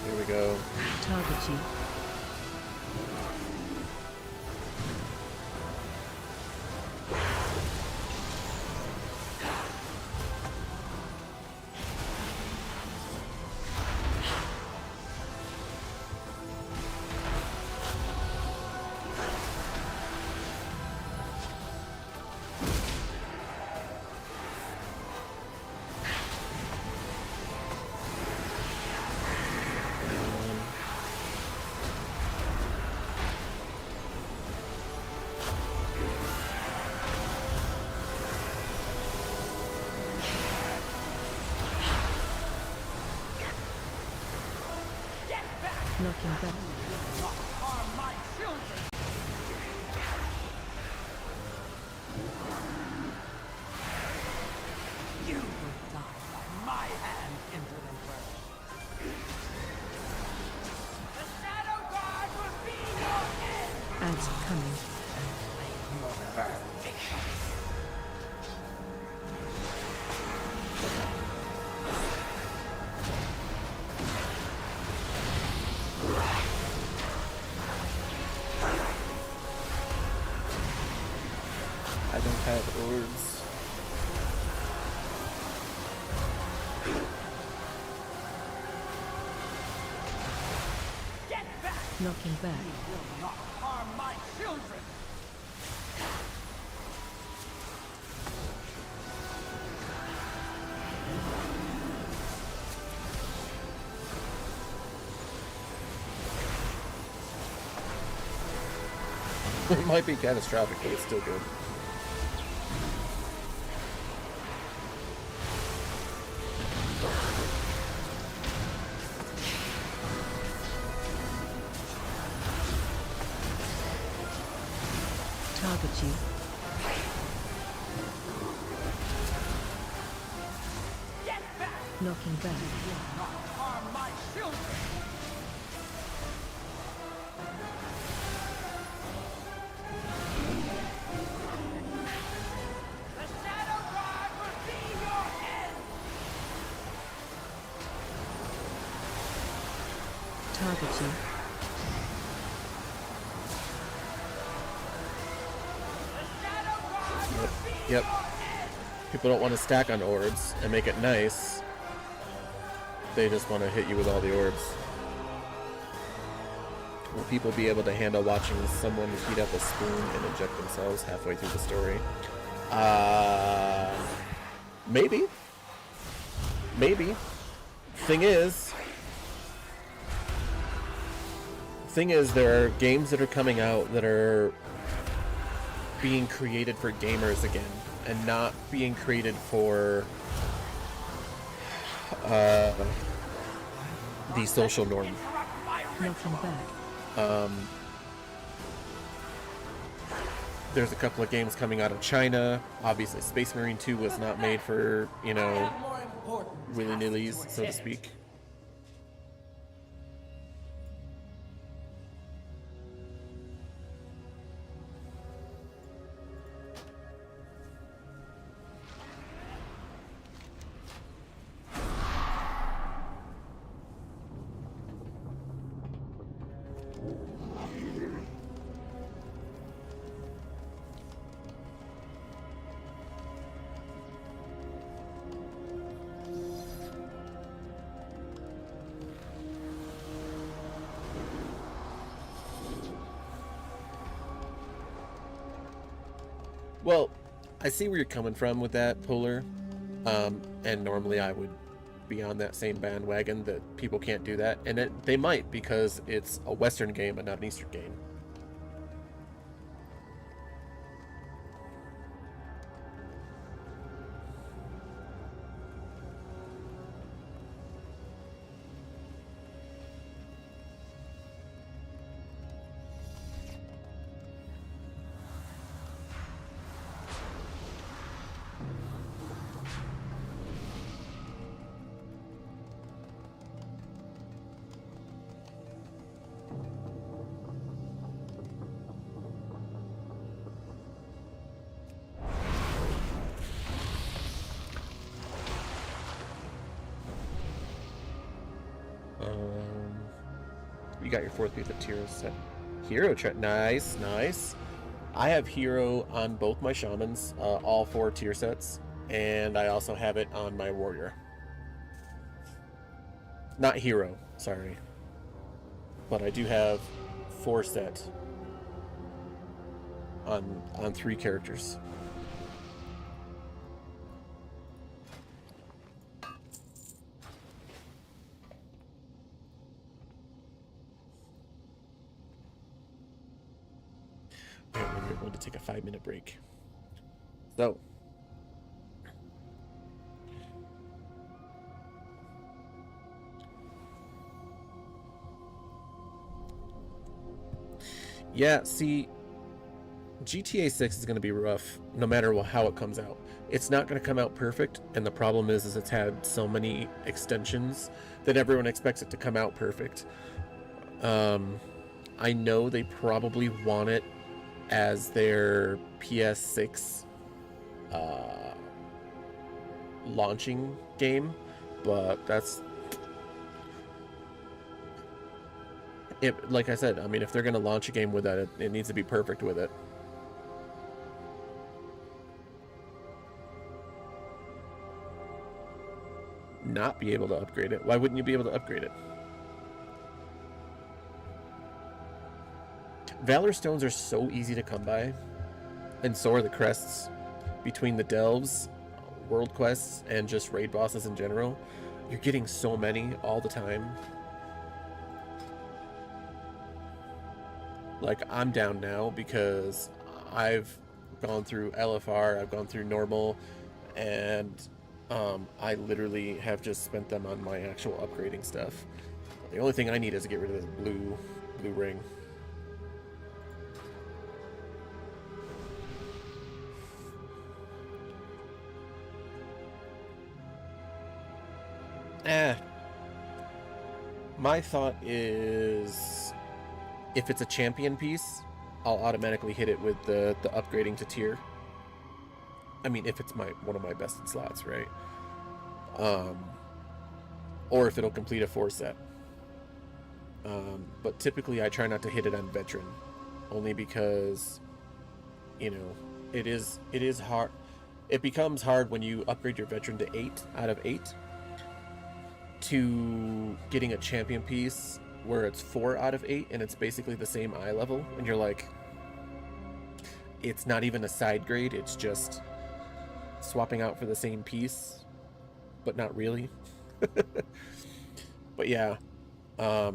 Here we go. Target you. Knocking back. Not harm my children! You will die by my hand, Indolent Bird. Ads coming. I don't have words. Knocking back. Harm my children! It might be catastrophic, but it's still good. Target you. Knocking back. Harm my children! The Shadow God will be your end! Target you. Yep. People don't want to stack on orbs and make it nice. They just want to hit you with all the orbs. Will people be able to handle watching someone heat up a spoon and inject themselves halfway through the story? Maybe. Maybe. Thing is, there are games that are coming out that are being created for gamers again, and not being created for the social norm. Knocking back. There's a couple of games coming out of China. Obviously, Space Marine 2 was not made for, you know, willy-nillys, so to speak. Well, I see where you're coming from with that, Polar. And normally I would be on that same bandwagon that people can't do that. And they might, because it's a Western game and not an Eastern game. You got your 4th Youth at tier set. Hero check. Nice, nice. I have Hero on both my Shamans, all 4 tier sets, and I also have it on my Warrior. Not Hero, sorry. But I do have 4 set on 3 characters. We're going to take a 5-minute break. So, yeah, see, GTA 6 is going to be rough no matter how it comes out. It's not going to come out perfect, and the problem is it's had so many extensions that everyone expects it to come out perfect. I know they probably want it as their PS6 launching game, but that's it. Like I said, I mean, if they're gonna launch a game with that, it needs to be perfect with it. Not be able to upgrade it? Why wouldn't you be able to upgrade it? Valor Stones are so easy to come by, and so are the crests. Between the delves, world quests, and just raid bosses in general, you're getting so many all the time. Like, I'm down now because I've gone through LFR, I've gone through normal, and I literally have just spent them on my actual upgrading stuff. The only thing I need is to get rid of this blue ring. My thought is, if it's a champion piece, I'll automatically hit it with the upgrading to tier. I mean, if it's one of my bested slots, right? Or if it'll complete a 4-set. But typically I try not to hit it on veteran, only because, you know, it is hard. It becomes hard when you upgrade your veteran to 8 out of 8 to getting a champion piece where it's 4 out of 8 and it's basically the same eye level, and you're like, it's not even a side grade, it's just swapping out for the same piece, but not really. But yeah, I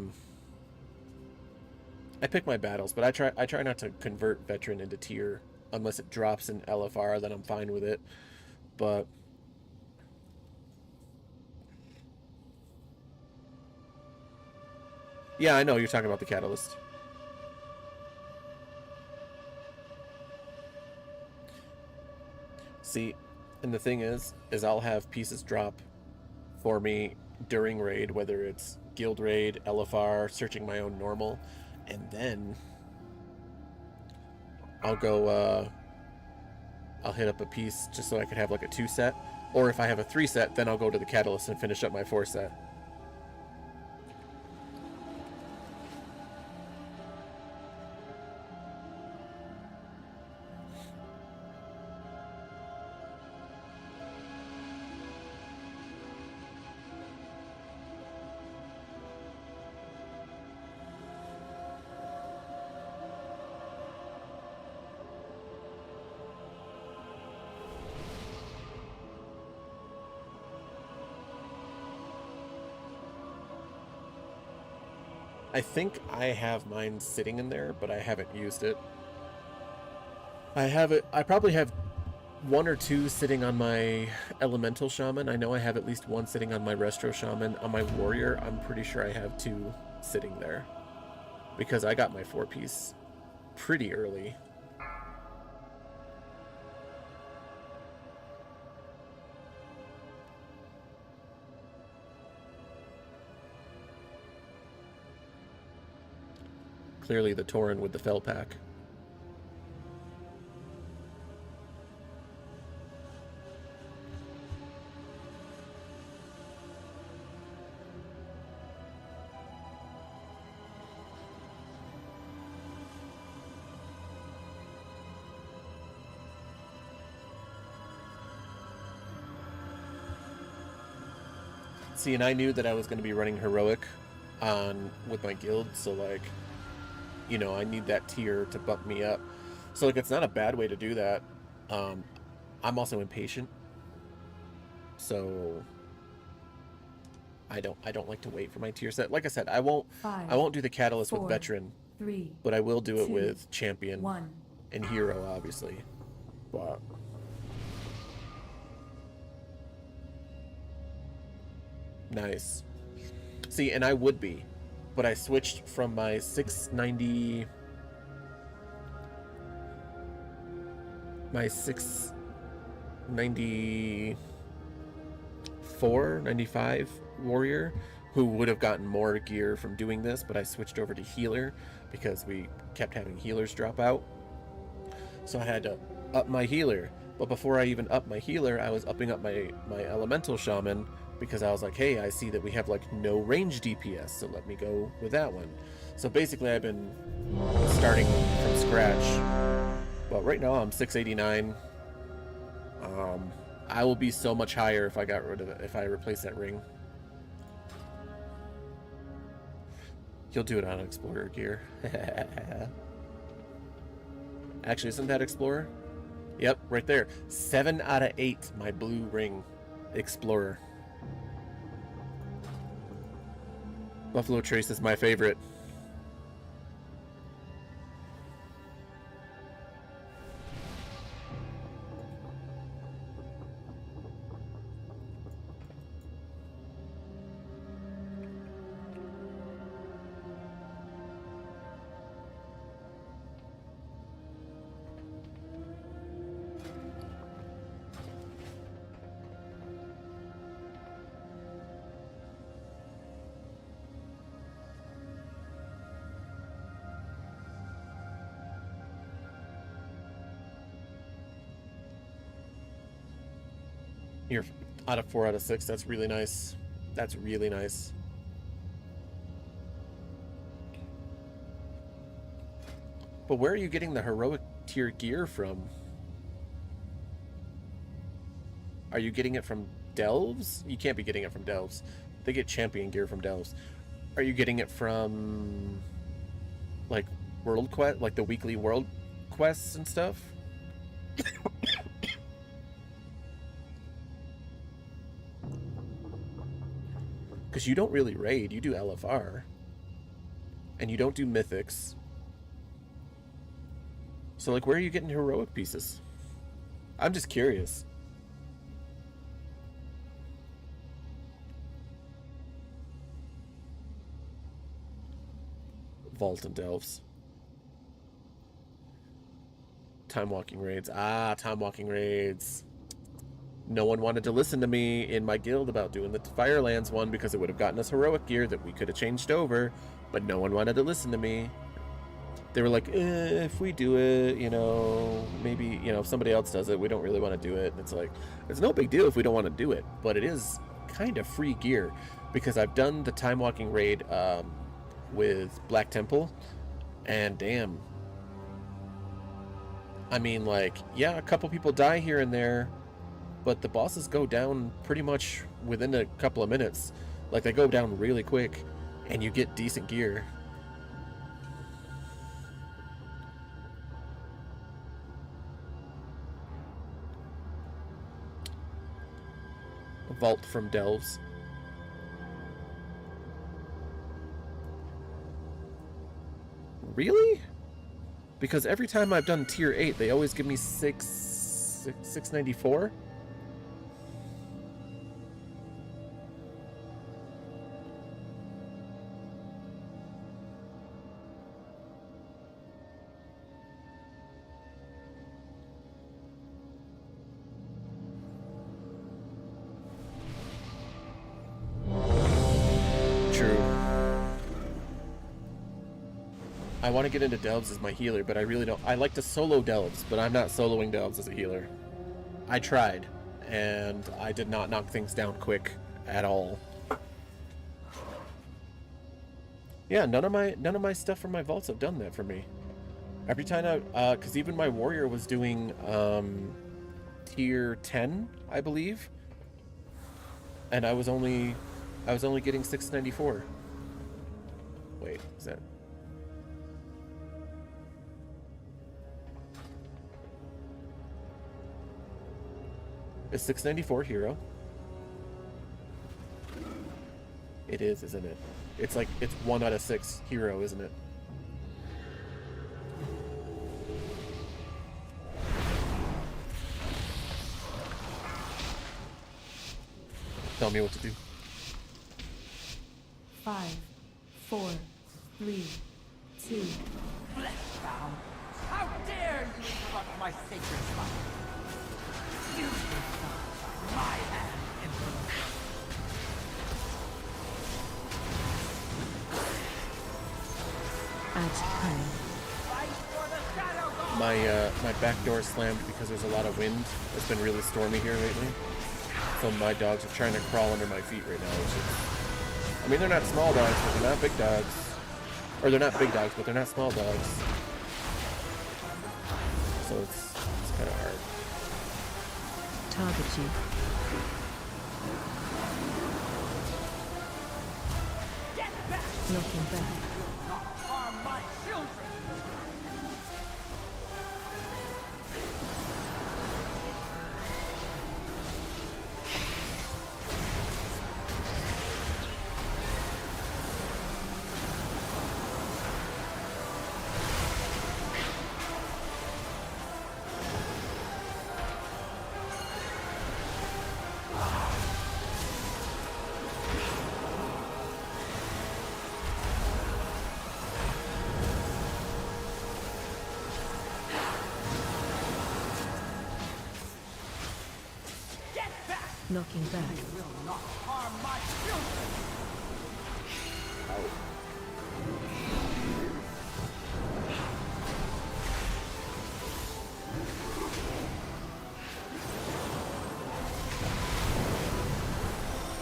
pick my battles, but I try not to convert veteran into tier unless it drops in LFR, then I'm fine with it. But yeah, I know you're talking about the catalyst. See, and the thing is I'll have pieces drop for me during raid, whether it's guild raid, LFR, searching my own normal, and then I'll go, I'll hit up a piece just so I could have like a 2-set, or if I have a 3-set, then I'll go to the catalyst and finish up my 4-set. I think I have mine sitting in there, but I haven't used it. I probably have 1 or 2 sitting on my Elemental Shaman. I know I have at least 1 sitting on my Restro Shaman. On my Warrior, I'm pretty sure I have 2 sitting there, because I got my 4-piece pretty early. Clearly the Tauren with the Fel pack. See, and I knew that I was going to be running Heroic with my guild, so like, you know, I need that tier to bump me up. So like, it's not a bad way to do that. I'm also impatient, so I don't like to wait for my tier set. Like I said, I won't do the catalyst with veteran, but I will do it with champion and hero, obviously. But nice. See, and I would be, but I switched from my 690, my 694, 95 warrior who would have gotten more gear from doing this, but I switched over to healer because we kept having healers drop out. So I had to up my healer. But before I even upped my healer, I was upping up my elemental shaman because I was like, hey, I see that we have like no range DPS, so let me go with that one. So basically I've been starting from scratch. But right now I'm 689. I will be so much higher if I got rid of it, if I replace that ring. You'll do it on Explorer gear. Actually, isn't that Explorer? Yep, right there. 7 out of 8, my blue ring. Explorer. Buffalo Trace is my favorite. You're out of 4 out of 6. That's really nice. That's really nice. But where are you getting the heroic tier gear from? Are you getting it from Delves? You can't be getting it from Delves. They get champion gear from Delves. Are you getting it from like World Quest, like the weekly World Quests and stuff? Because you don't really raid, you do LFR. And you don't do mythics. So, like, where are you getting heroic pieces? I'm just curious. Vault and Delves. Time walking raids. Ah, time walking raids. No one wanted to listen to me in my guild about doing the Firelands one because it would have gotten us heroic gear that we could have changed over, but no one wanted to listen to me. They were like, if we do it, you know, maybe, you know, if somebody else does it, we don't really want to do it. And it's like, it's no big deal if we don't want to do it, but it is kind of free gear because I've done the time walking raid with Black Temple, and damn. I mean, like, yeah, a couple people die here and there, but the bosses go down pretty much within a couple of minutes. Like, they go down really quick, and you get decent gear. A vault from Delves. Really? Because every time I've done tier 8, they always give me 694. I want to get into Delves as my healer, but I really don't. I like to solo Delves, but I'm not soloing Delves as a healer. I tried, and I did not knock things down quick at all. Yeah, none of my stuff from my vaults have done that for me. Every time because even my warrior was doing tier 10, I believe, and I was only getting 694. Wait, is that? Is 694 hero? It is, isn't it? It's like, it's 1 out of 6 hero, isn't it? Tell me what to do. 5, 4, 3, 2. Blessbound! How dare you interrupt my sacred fire! You will die by my hand, Emperor! Add cunning. My back door slammed because there's a lot of wind. It's been really stormy here lately. So my dogs are trying to crawl under my feet right now, which is... I mean, they're not small dogs, but they're not big dogs. Or they're not big dogs, but they're not small dogs. So it's kind of hard. Target you. Knocking back. Knocking back.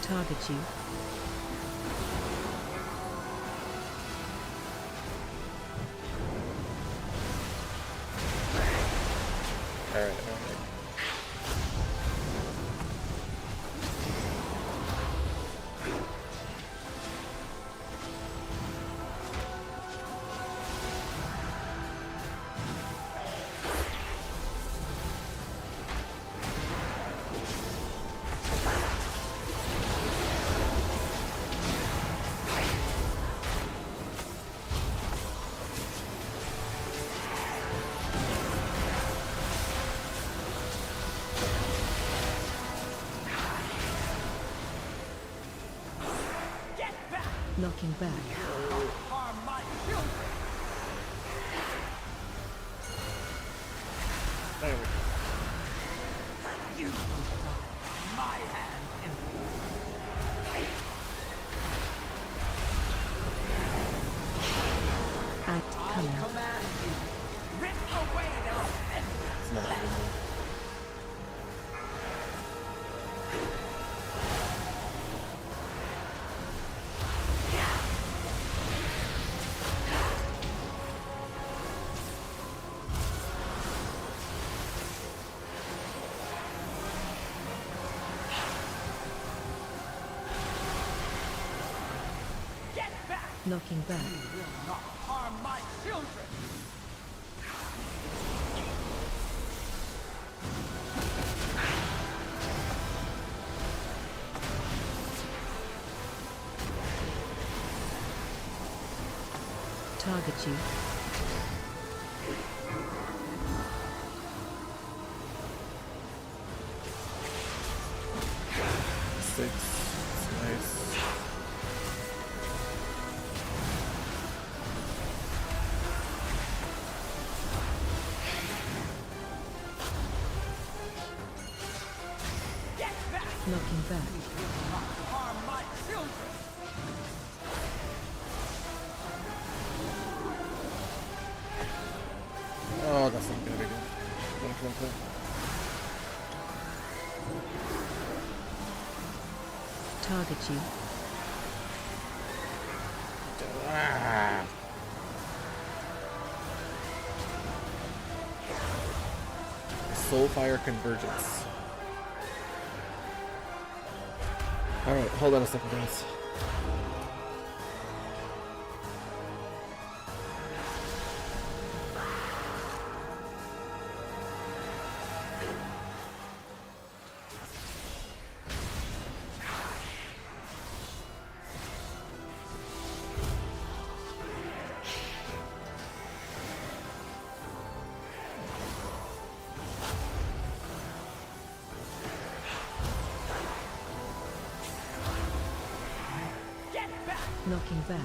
Target you. Alright. Knocking back. There we go. Add cunning. It's not even... Knocking back. Target you. Six. It's nice. Knocking back. Oh, that's not gonna be good. Come on. Target you. Ah. Soulfire Convergence. Alright, hold on a second, guys. Knocking back.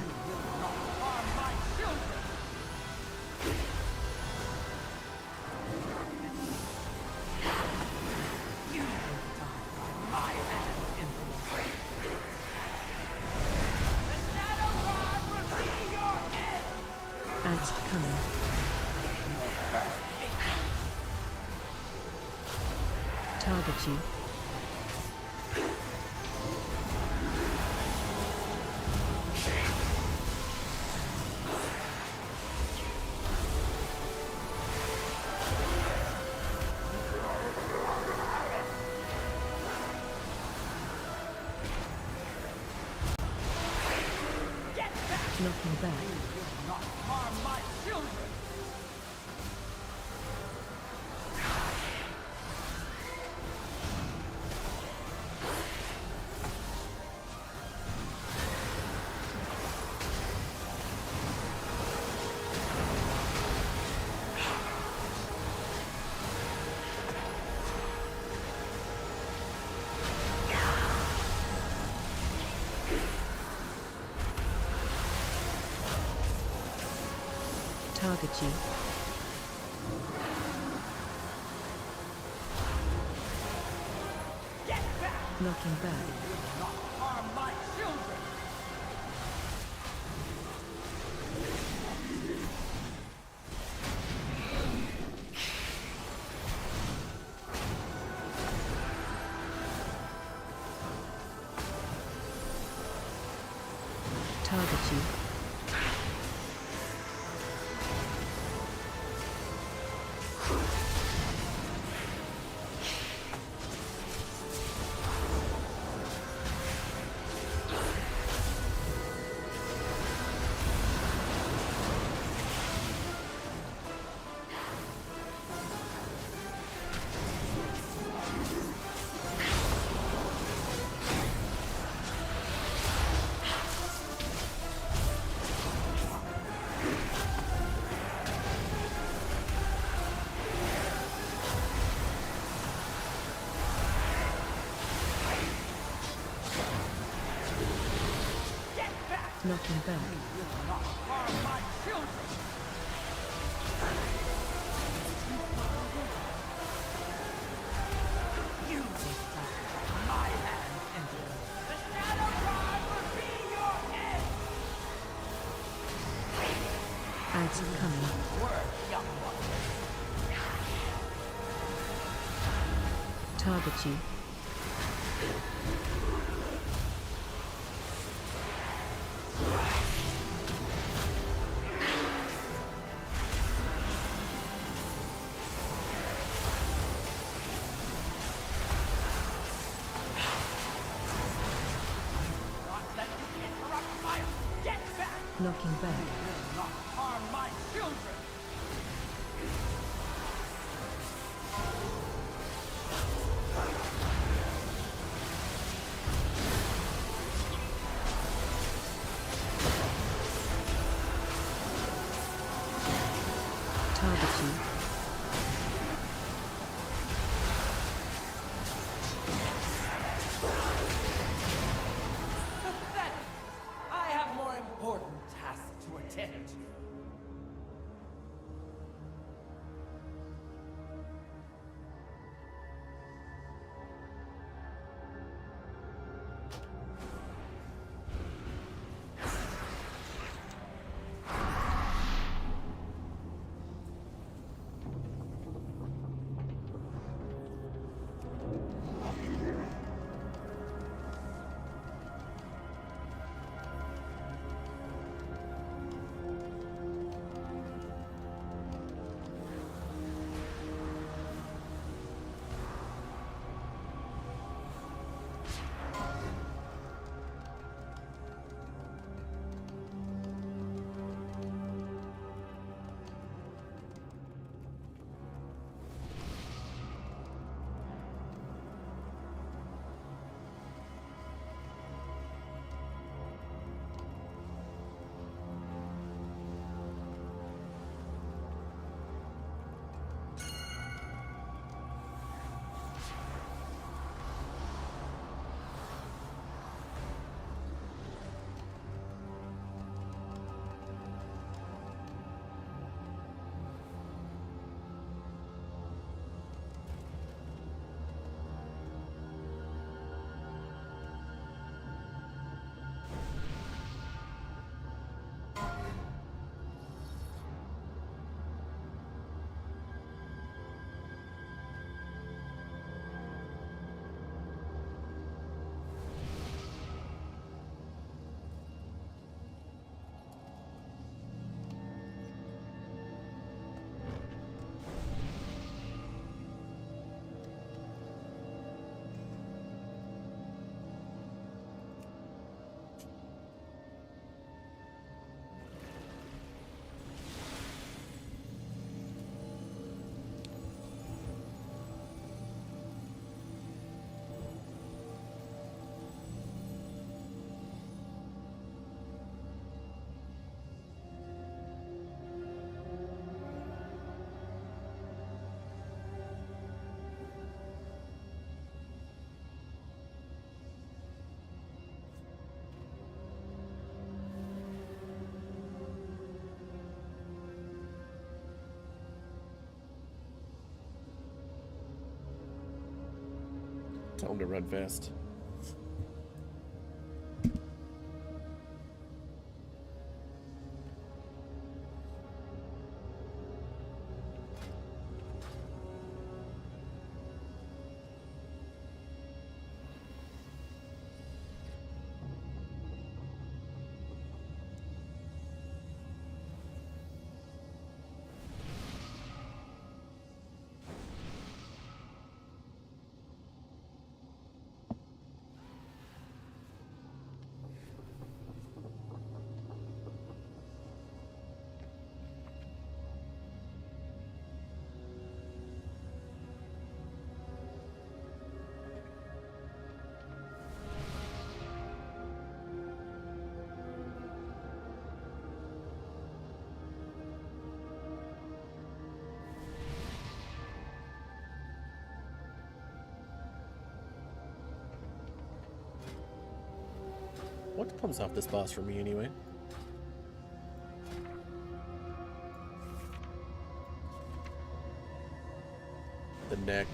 Ants coming. Target you. Knocking back. Not harm my children! Target you. Get back! Knocking back. Not harm my children! Target you. Knocking back. Not harm my children! You will suffer my hand enter. The Shadow God will be your end! Ants coming. Work, young one. Target you. Not let you interrupt my... Get back! Knocking back. Not harm my children! Target you. Pathetic! I have more important tasks to attend to. Tell him to run fast. What comes off this boss for me anyway? The neck.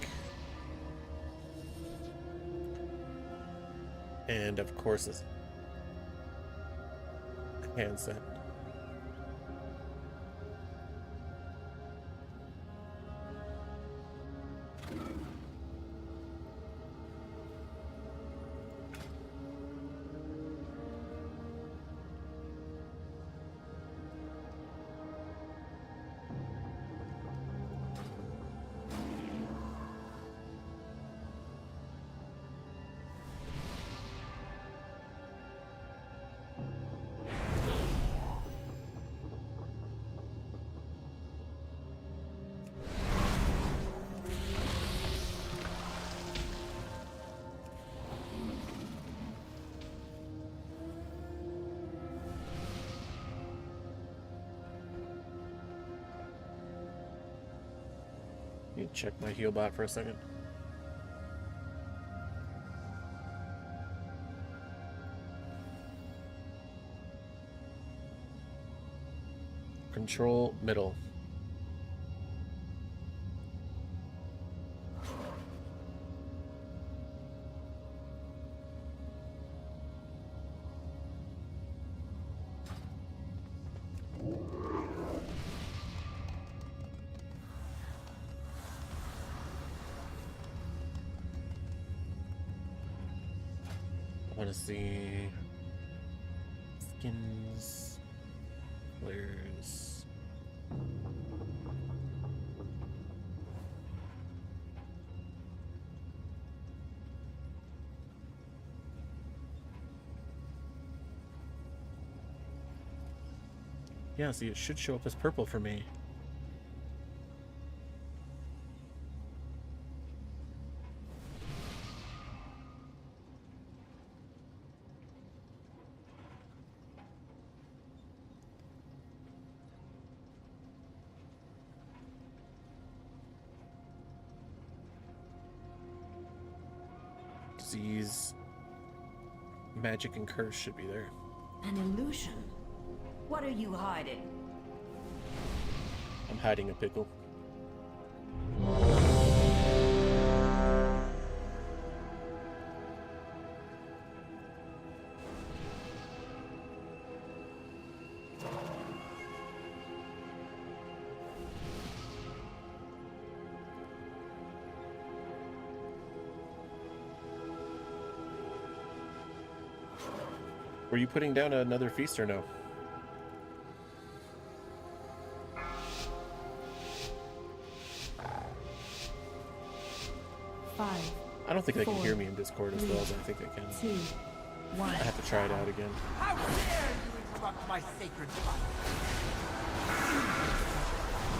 And of course this handset. Need to check my heal bot for a second. Control middle. I want to see skins, flares. Yeah, see, it should show up as purple for me. Disease, magic, and curse should be there. An illusion? What are you hiding? I'm hiding a pickle. Were you putting down another feast or no? Five, I don't think they can 4, hear me in Discord as well as I think they can. 2, 1. I have to try it out again. How dare you interrupt my sacred fire?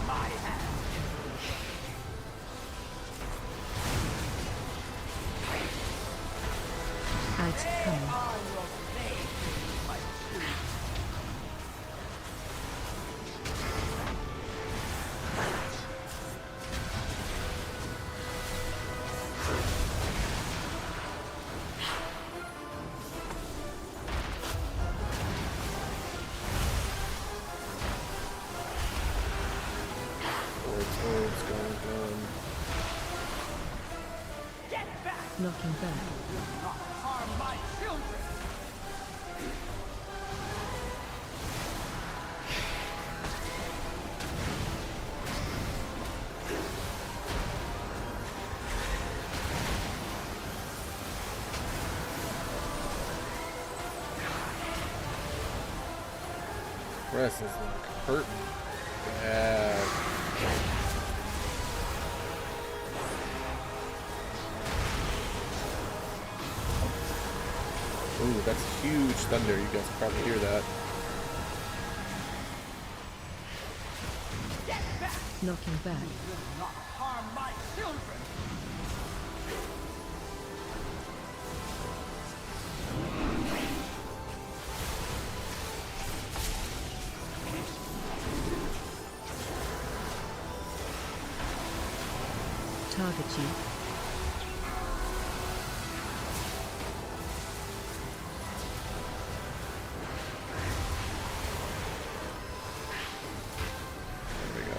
My hand. Ads coming. Are your faith, my true? Orbs, going. Get back! Knocking back. Harm my children! Chris is like hurting. Yeah. Ooh, that's huge thunder. You guys can probably hear that. Knocking back. Harm my children! Target you. There we go.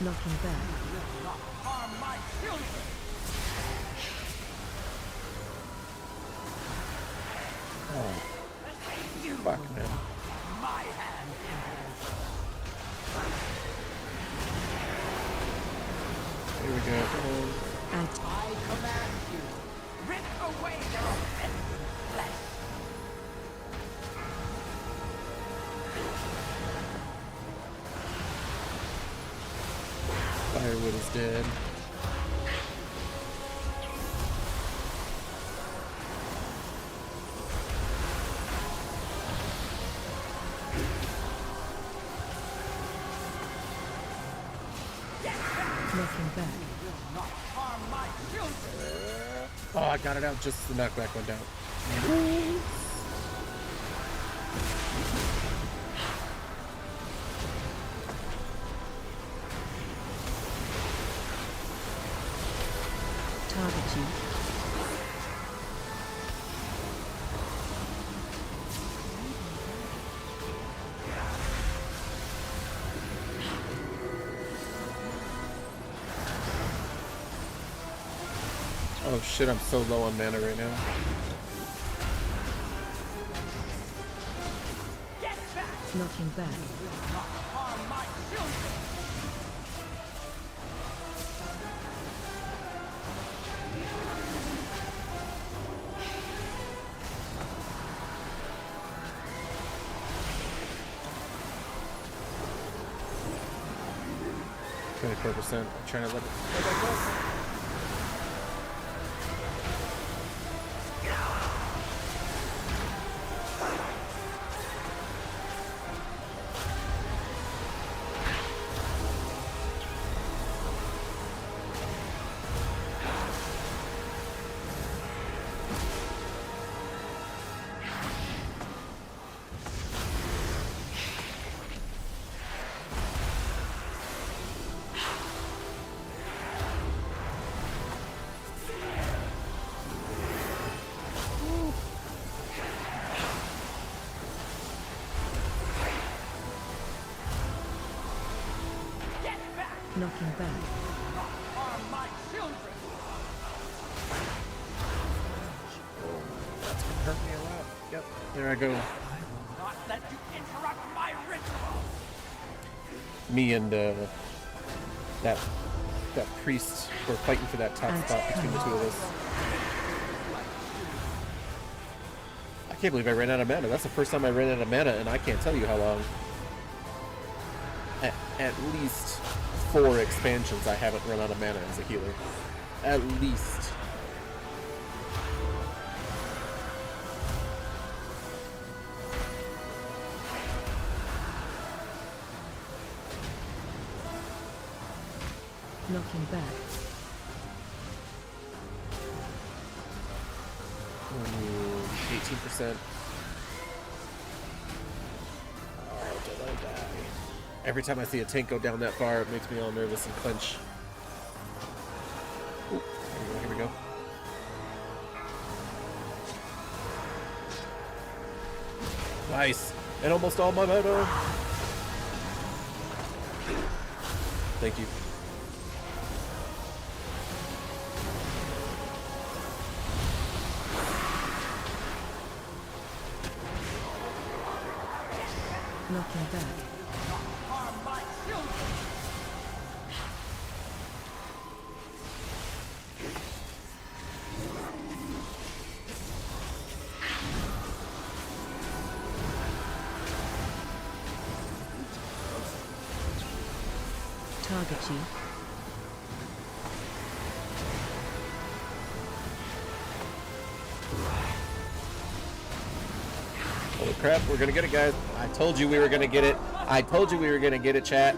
Knocking back. Harm my children! Fuck, man. My hand! Here we go. Come on. Add. I command you! Rip away their offensive flesh! Firewood is dead. Knocking back. Harm my children! Oh, I got it out just as the knockback went down. Target you. Oh shit, I'm so low on mana right now. Knocking back. Harm my children! %. I'm trying to let it go. Knocking back. Harm my children! That's gonna hurt me a lot. Yep, there I go. I will not let you interrupt my ritual! Me and that priest were fighting for that top spot between the two of us. I can't believe I ran out of mana. That's the first time I ran out of mana, and I can't tell you how long. At least 4 expansions I haven't run out of mana as a healer. At least. Knocking back. 18%. Oh, did I die? Every time I see a tank go down that far, it makes me all nervous and clench. Ooh, here we go. Nice. And almost all my mana. Thank you. Knocking back. Target you. Holy crap, we're gonna get it, guys. I told you we were gonna get it. I told you we were gonna get it, chat.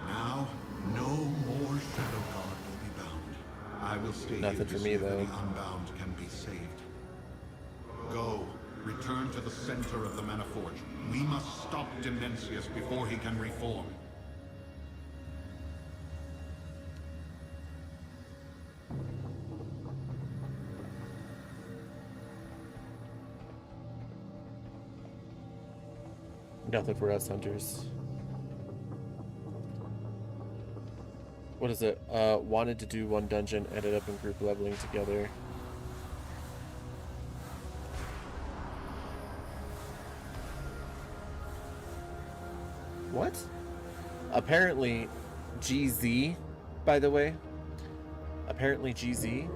Now, no more Shadow Guard will be bound. I will stay Nothing here for to me, see if though. any unbound can be saved. Go. Return to the center of the Mana Forge. We must stop Dimensius before he can reform. Nothing for us, hunters. What is it? Wanted to do one dungeon, ended up in group leveling together. What? Apparently, GZ, by the way, apparently GZ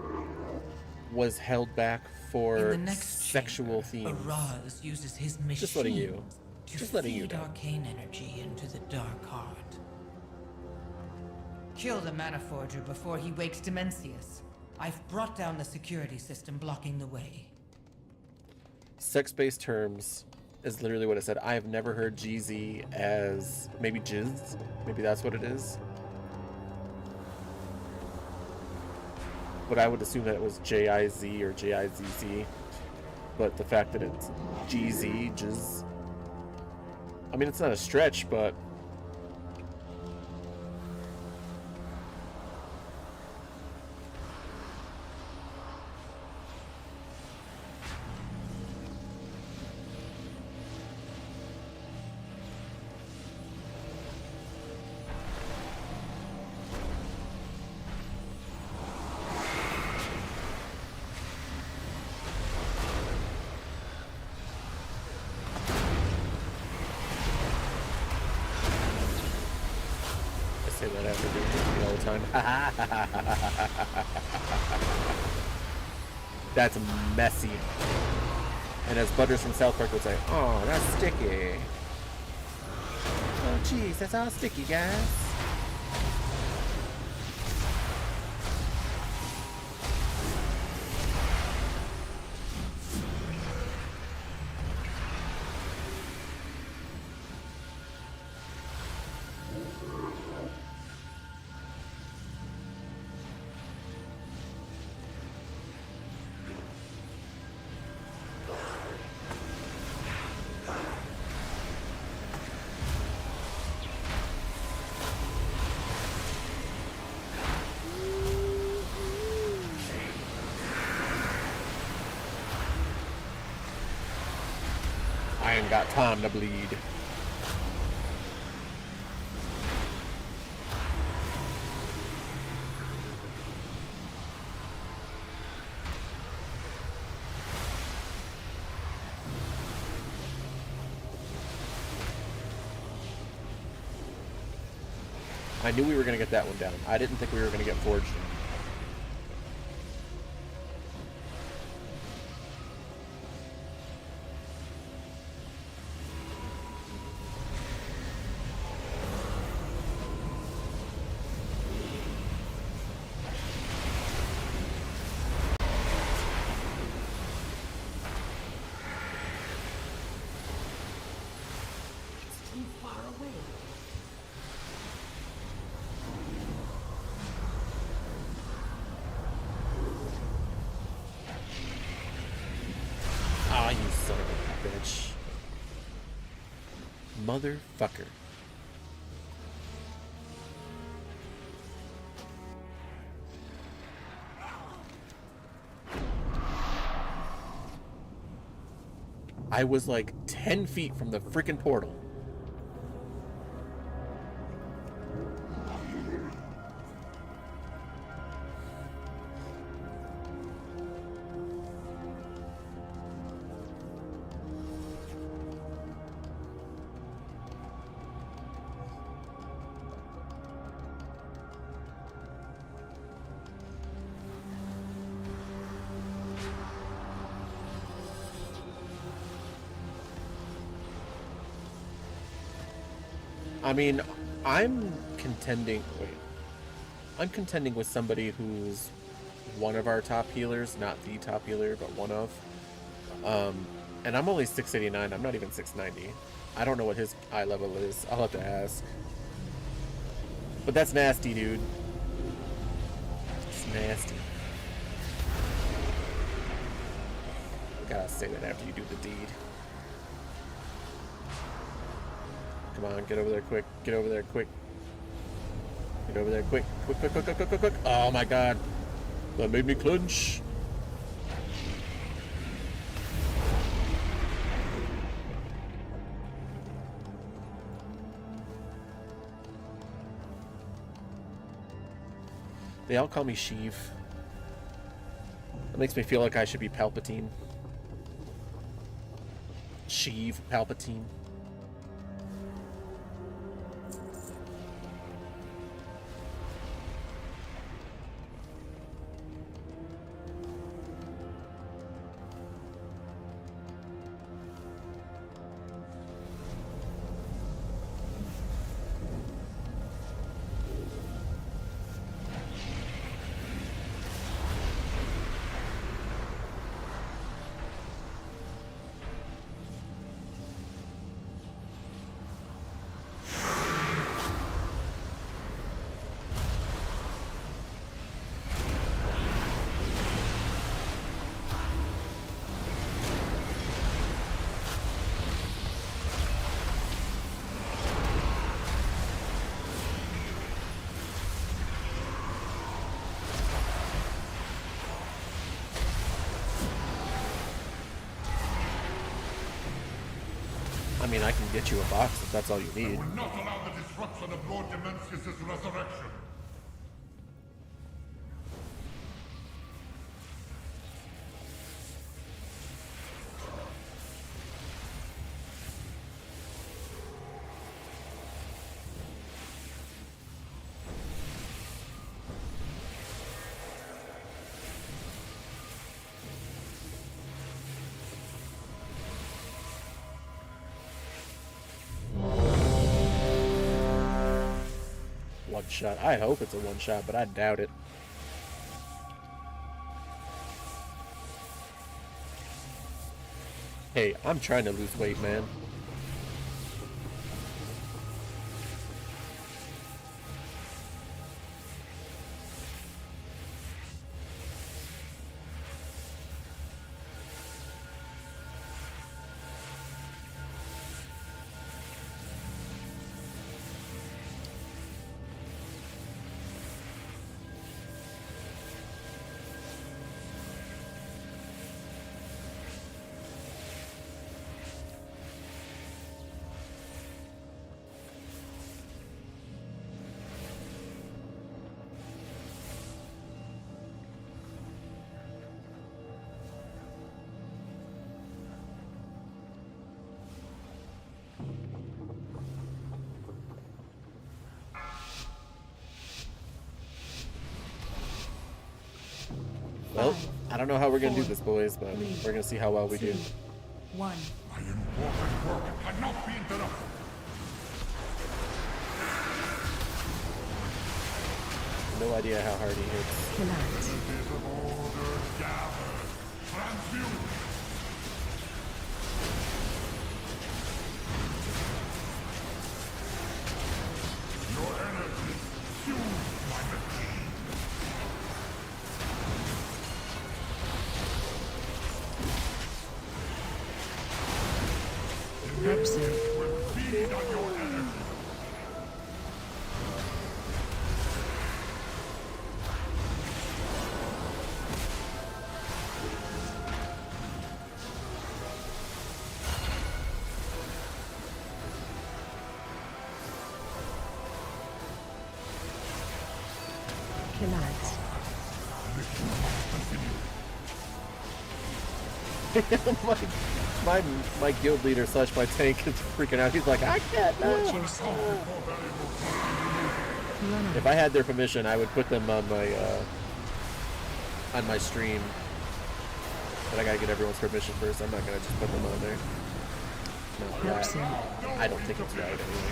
was held back In for the next sexual chamber, themes. Araz uses his machine Just letting you. to Just letting you feed know. arcane energy into the Dark Heart. Kill the Mana Forger before he wakes Dimensius. I've brought down the security system blocking the way. Sex-based terms is literally what it said. I have never heard GZ as maybe jizz. Maybe that's what it is. But I would assume that it was JIZ or JIZZ. But the fact that it's GZ, jizz. I mean, it's not a stretch, but I say that after doing it all the time. That's messy. And as Butters from South Park would say, oh, that's sticky. Oh, jeez, that's all sticky, guys. I ain't got time to bleed. I knew we were going to get that one down. I didn't think we were going to get forged. You son of a bitch. Motherfucker. I was like 10 feet from the freaking portal. I mean, I'm contending with somebody who's one of our top healers, not the top healer, but one of. And I'm only 689. I'm not even 690. I don't know what his eye level is. I'll have to ask. But that's nasty, dude. It's nasty. Gotta say that after you do the deed. Come on, get over there quick. Get over there quick. Get over there quick. Quick, quick, quick, quick, quick, quick, quick. Oh my god. That made me clench. They all call me Sheev. That makes me feel like I should be Palpatine. Sheev, Palpatine. I mean, I can get you a box if that's all you need. I will not allow the disruption of Lord Dimensius' resurrection. One shot. I hope it's a one shot, but I doubt it. Hey, I'm trying to lose weight, man. Well, I don't know how we're gonna do this, boys, but we're gonna see how well we do. 1. My important work cannot be interrupted. No idea how hard he hits. Connect. Order gathered. Transmute. Your energy fuels my machine. Hope so. Collapse. my guild leader slash my tank is freaking out. He's like, I can't. Watch your step. Run If I had their permission, I would put them on my stream. But I gotta get everyone's permission first. I'm not gonna just put them on there. No, Hope so. I don't think it's right anyway.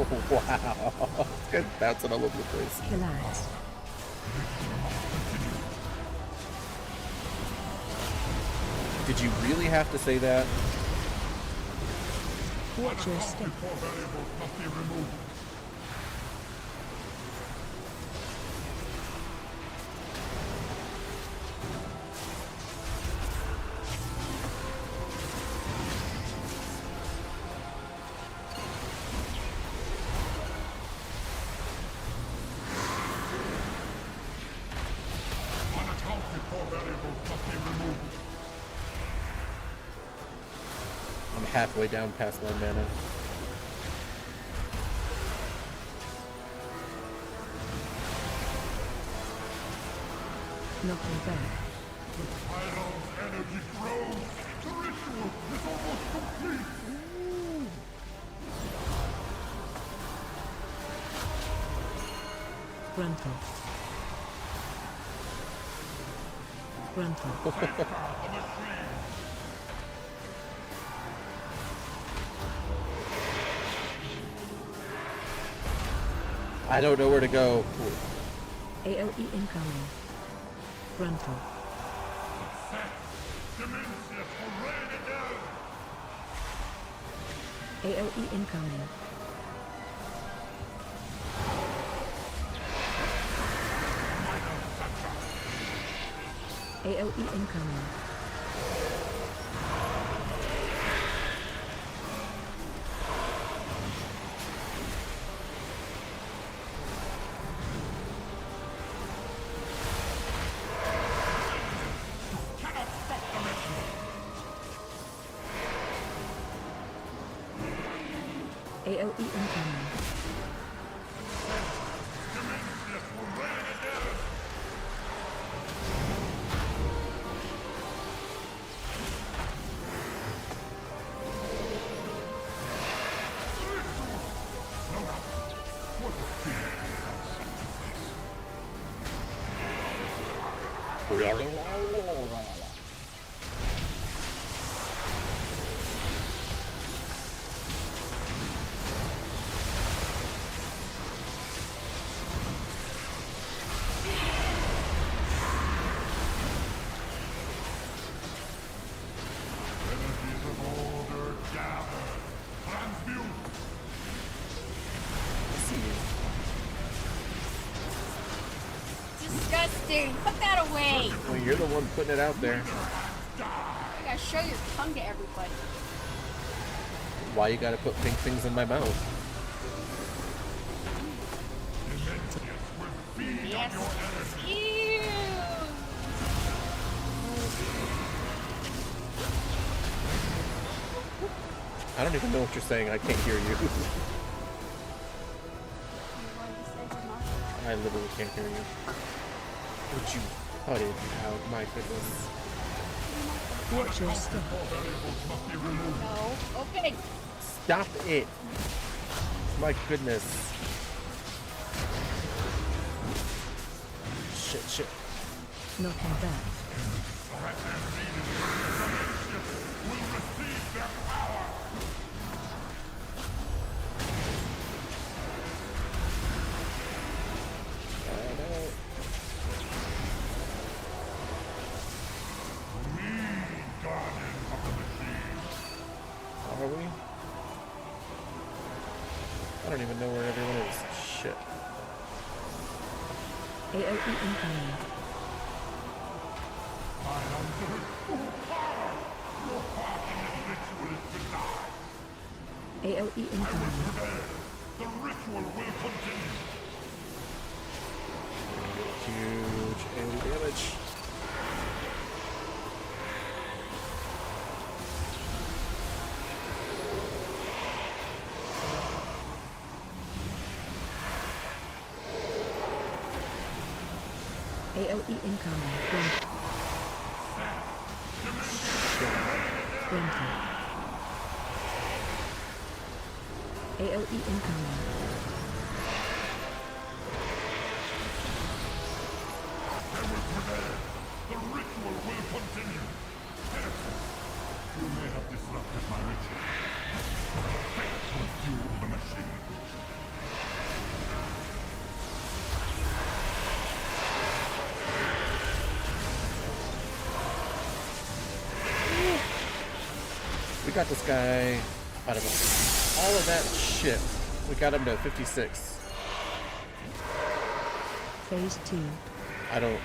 Oh, wow. This guy's bouncing all over the place. Collapse. Did you really have to say that? Watch your step. I'm halfway down past my mana. Knocking back. Gruntle. Gruntle. I don't know where to go. AOE incoming. Gruntle. AOE incoming. AOE incoming. AOE incoming. Disgusting. Put that away. Well, you're the one putting it out there. You gotta show your tongue to everybody. Why you gotta put pink things in my mouth? Yes. Ew. I don't even know what you're saying. I can't hear you. I literally can't hear you. Would you cut it out? My goodness. Watch your step. No. Okay. Stop it. My goodness. Shit. Knocking back. Are we? I don't even know where everyone is. Shit. AOE incoming. AOE incoming. Huge AOE damage. AOE incoming. 20. AOE incoming. The ritual will continue. You may have disrupted my ritual. Fate will fuel the machine. We got this guy out of all of that shit. We got him to 56. Phase 2. I don't.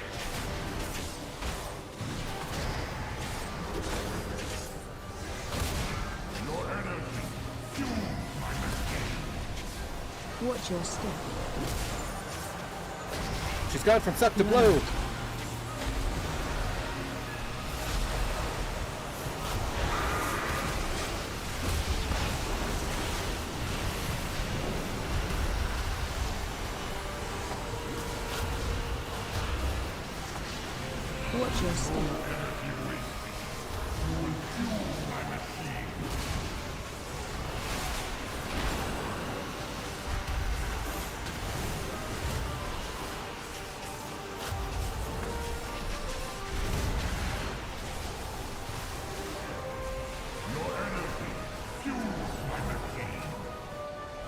Watch your step. She's gone from suck to blow. Watch your step.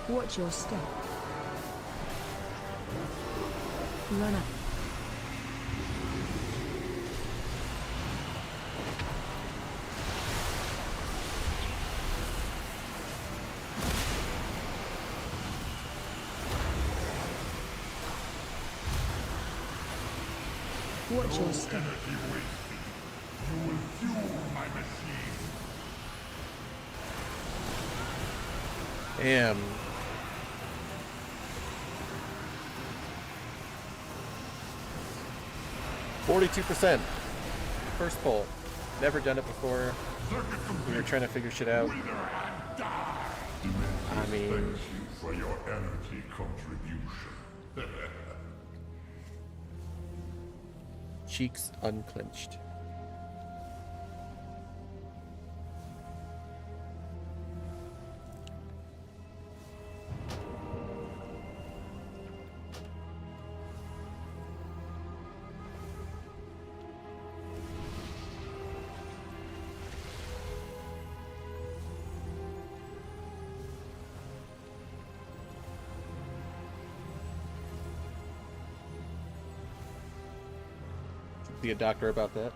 Watch your step. Run up. Watch your step. You will fuel my machine. Damn. %. First pull. Never done it before. We were trying to figure shit out. I mean, Thank you for your energy contribution. cheeks unclenched. Be a doctor about that.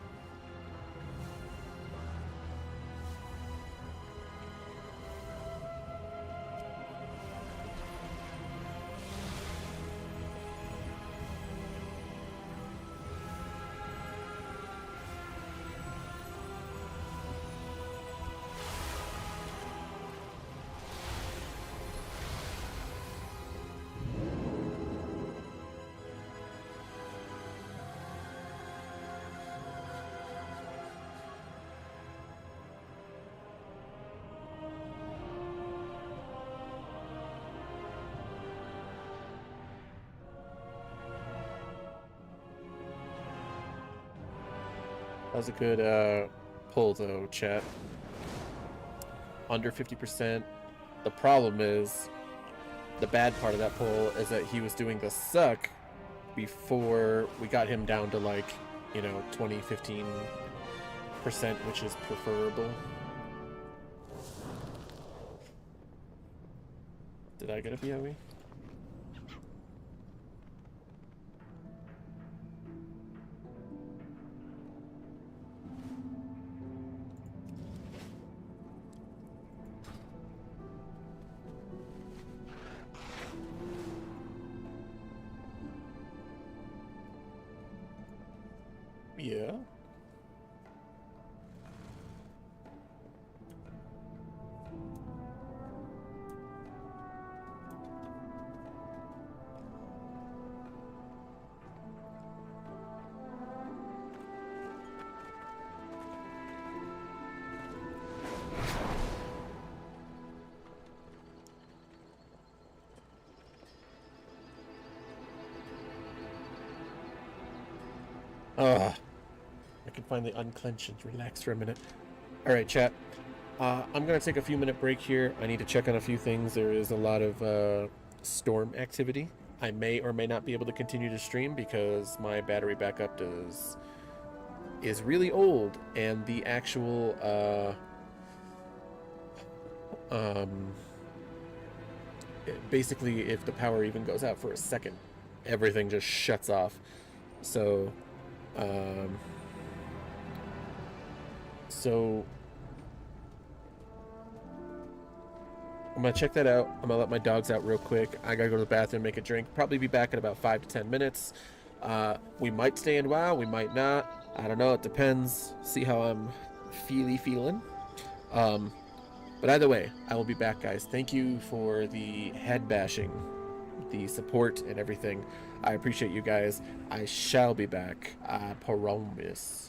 That was a good pull though, chat. Under 50%. The problem is, the bad part of that pull is that he was doing the suck before we got him down to like, you know, 20-15%, which is preferable. Did I get a PoE? Yeah. Ugh. I can finally unclench and relax for a minute. Alright, chat. I'm going to take a few minute break here. I need to check on a few things. There is a lot of storm activity. I may or may not be able to continue to stream because my battery backup is really old, and the actual basically if the power even goes out for a second, everything just shuts off. So I'm gonna check that out. I'm gonna let my dogs out real quick. I gotta go to the bathroom, make a drink. Probably be back in about 5 to 10 minutes. We might stay in WoW, we might not. I don't know, it depends. See how I'm feeling. But either way, I will be back, guys. Thank you for the head bashing, the support, and everything. I appreciate you guys. I shall be back. I promise.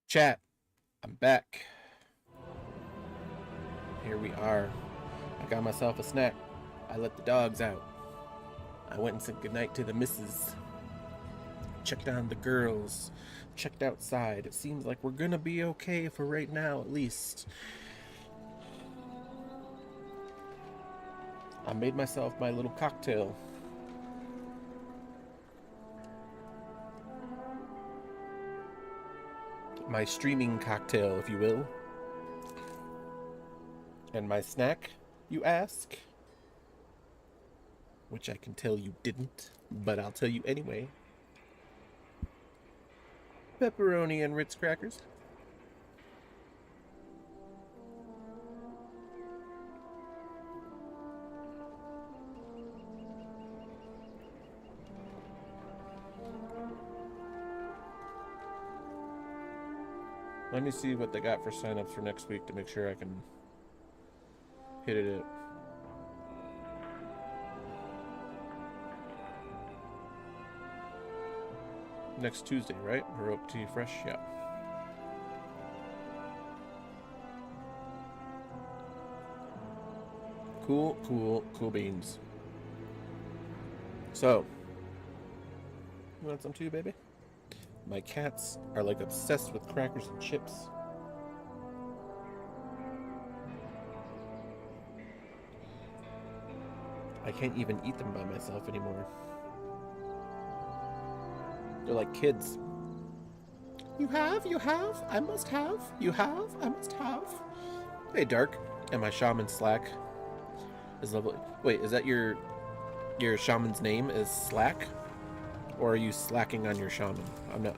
Chat, I'm back. Here we are. I got myself a snack. I let the dogs out. I went and said goodnight to the missus. Checked on the girls. Checked outside. It seems like we're gonna be okay for right now, at least. I made myself my little cocktail. My streaming cocktail, if you will. And my snack, you ask? Which I can tell you didn't, but I'll tell you anyway. Pepperoni and Ritz crackers. Let me see what they got for signups for next week to make sure I can hit it up. Next Tuesday, right? Heroic Tea Fresh, yeah. Cool, cool, cool beans. So, you want some too, baby? My cats are like obsessed with crackers and chips. I can't even eat them by myself anymore. They're like kids. You have, I must have, you have, I must have. Hey, Dark, and my shaman Slack is lovely. Wait, is that your shaman's name is Slack? Or are you slacking on your shaman? I'm not.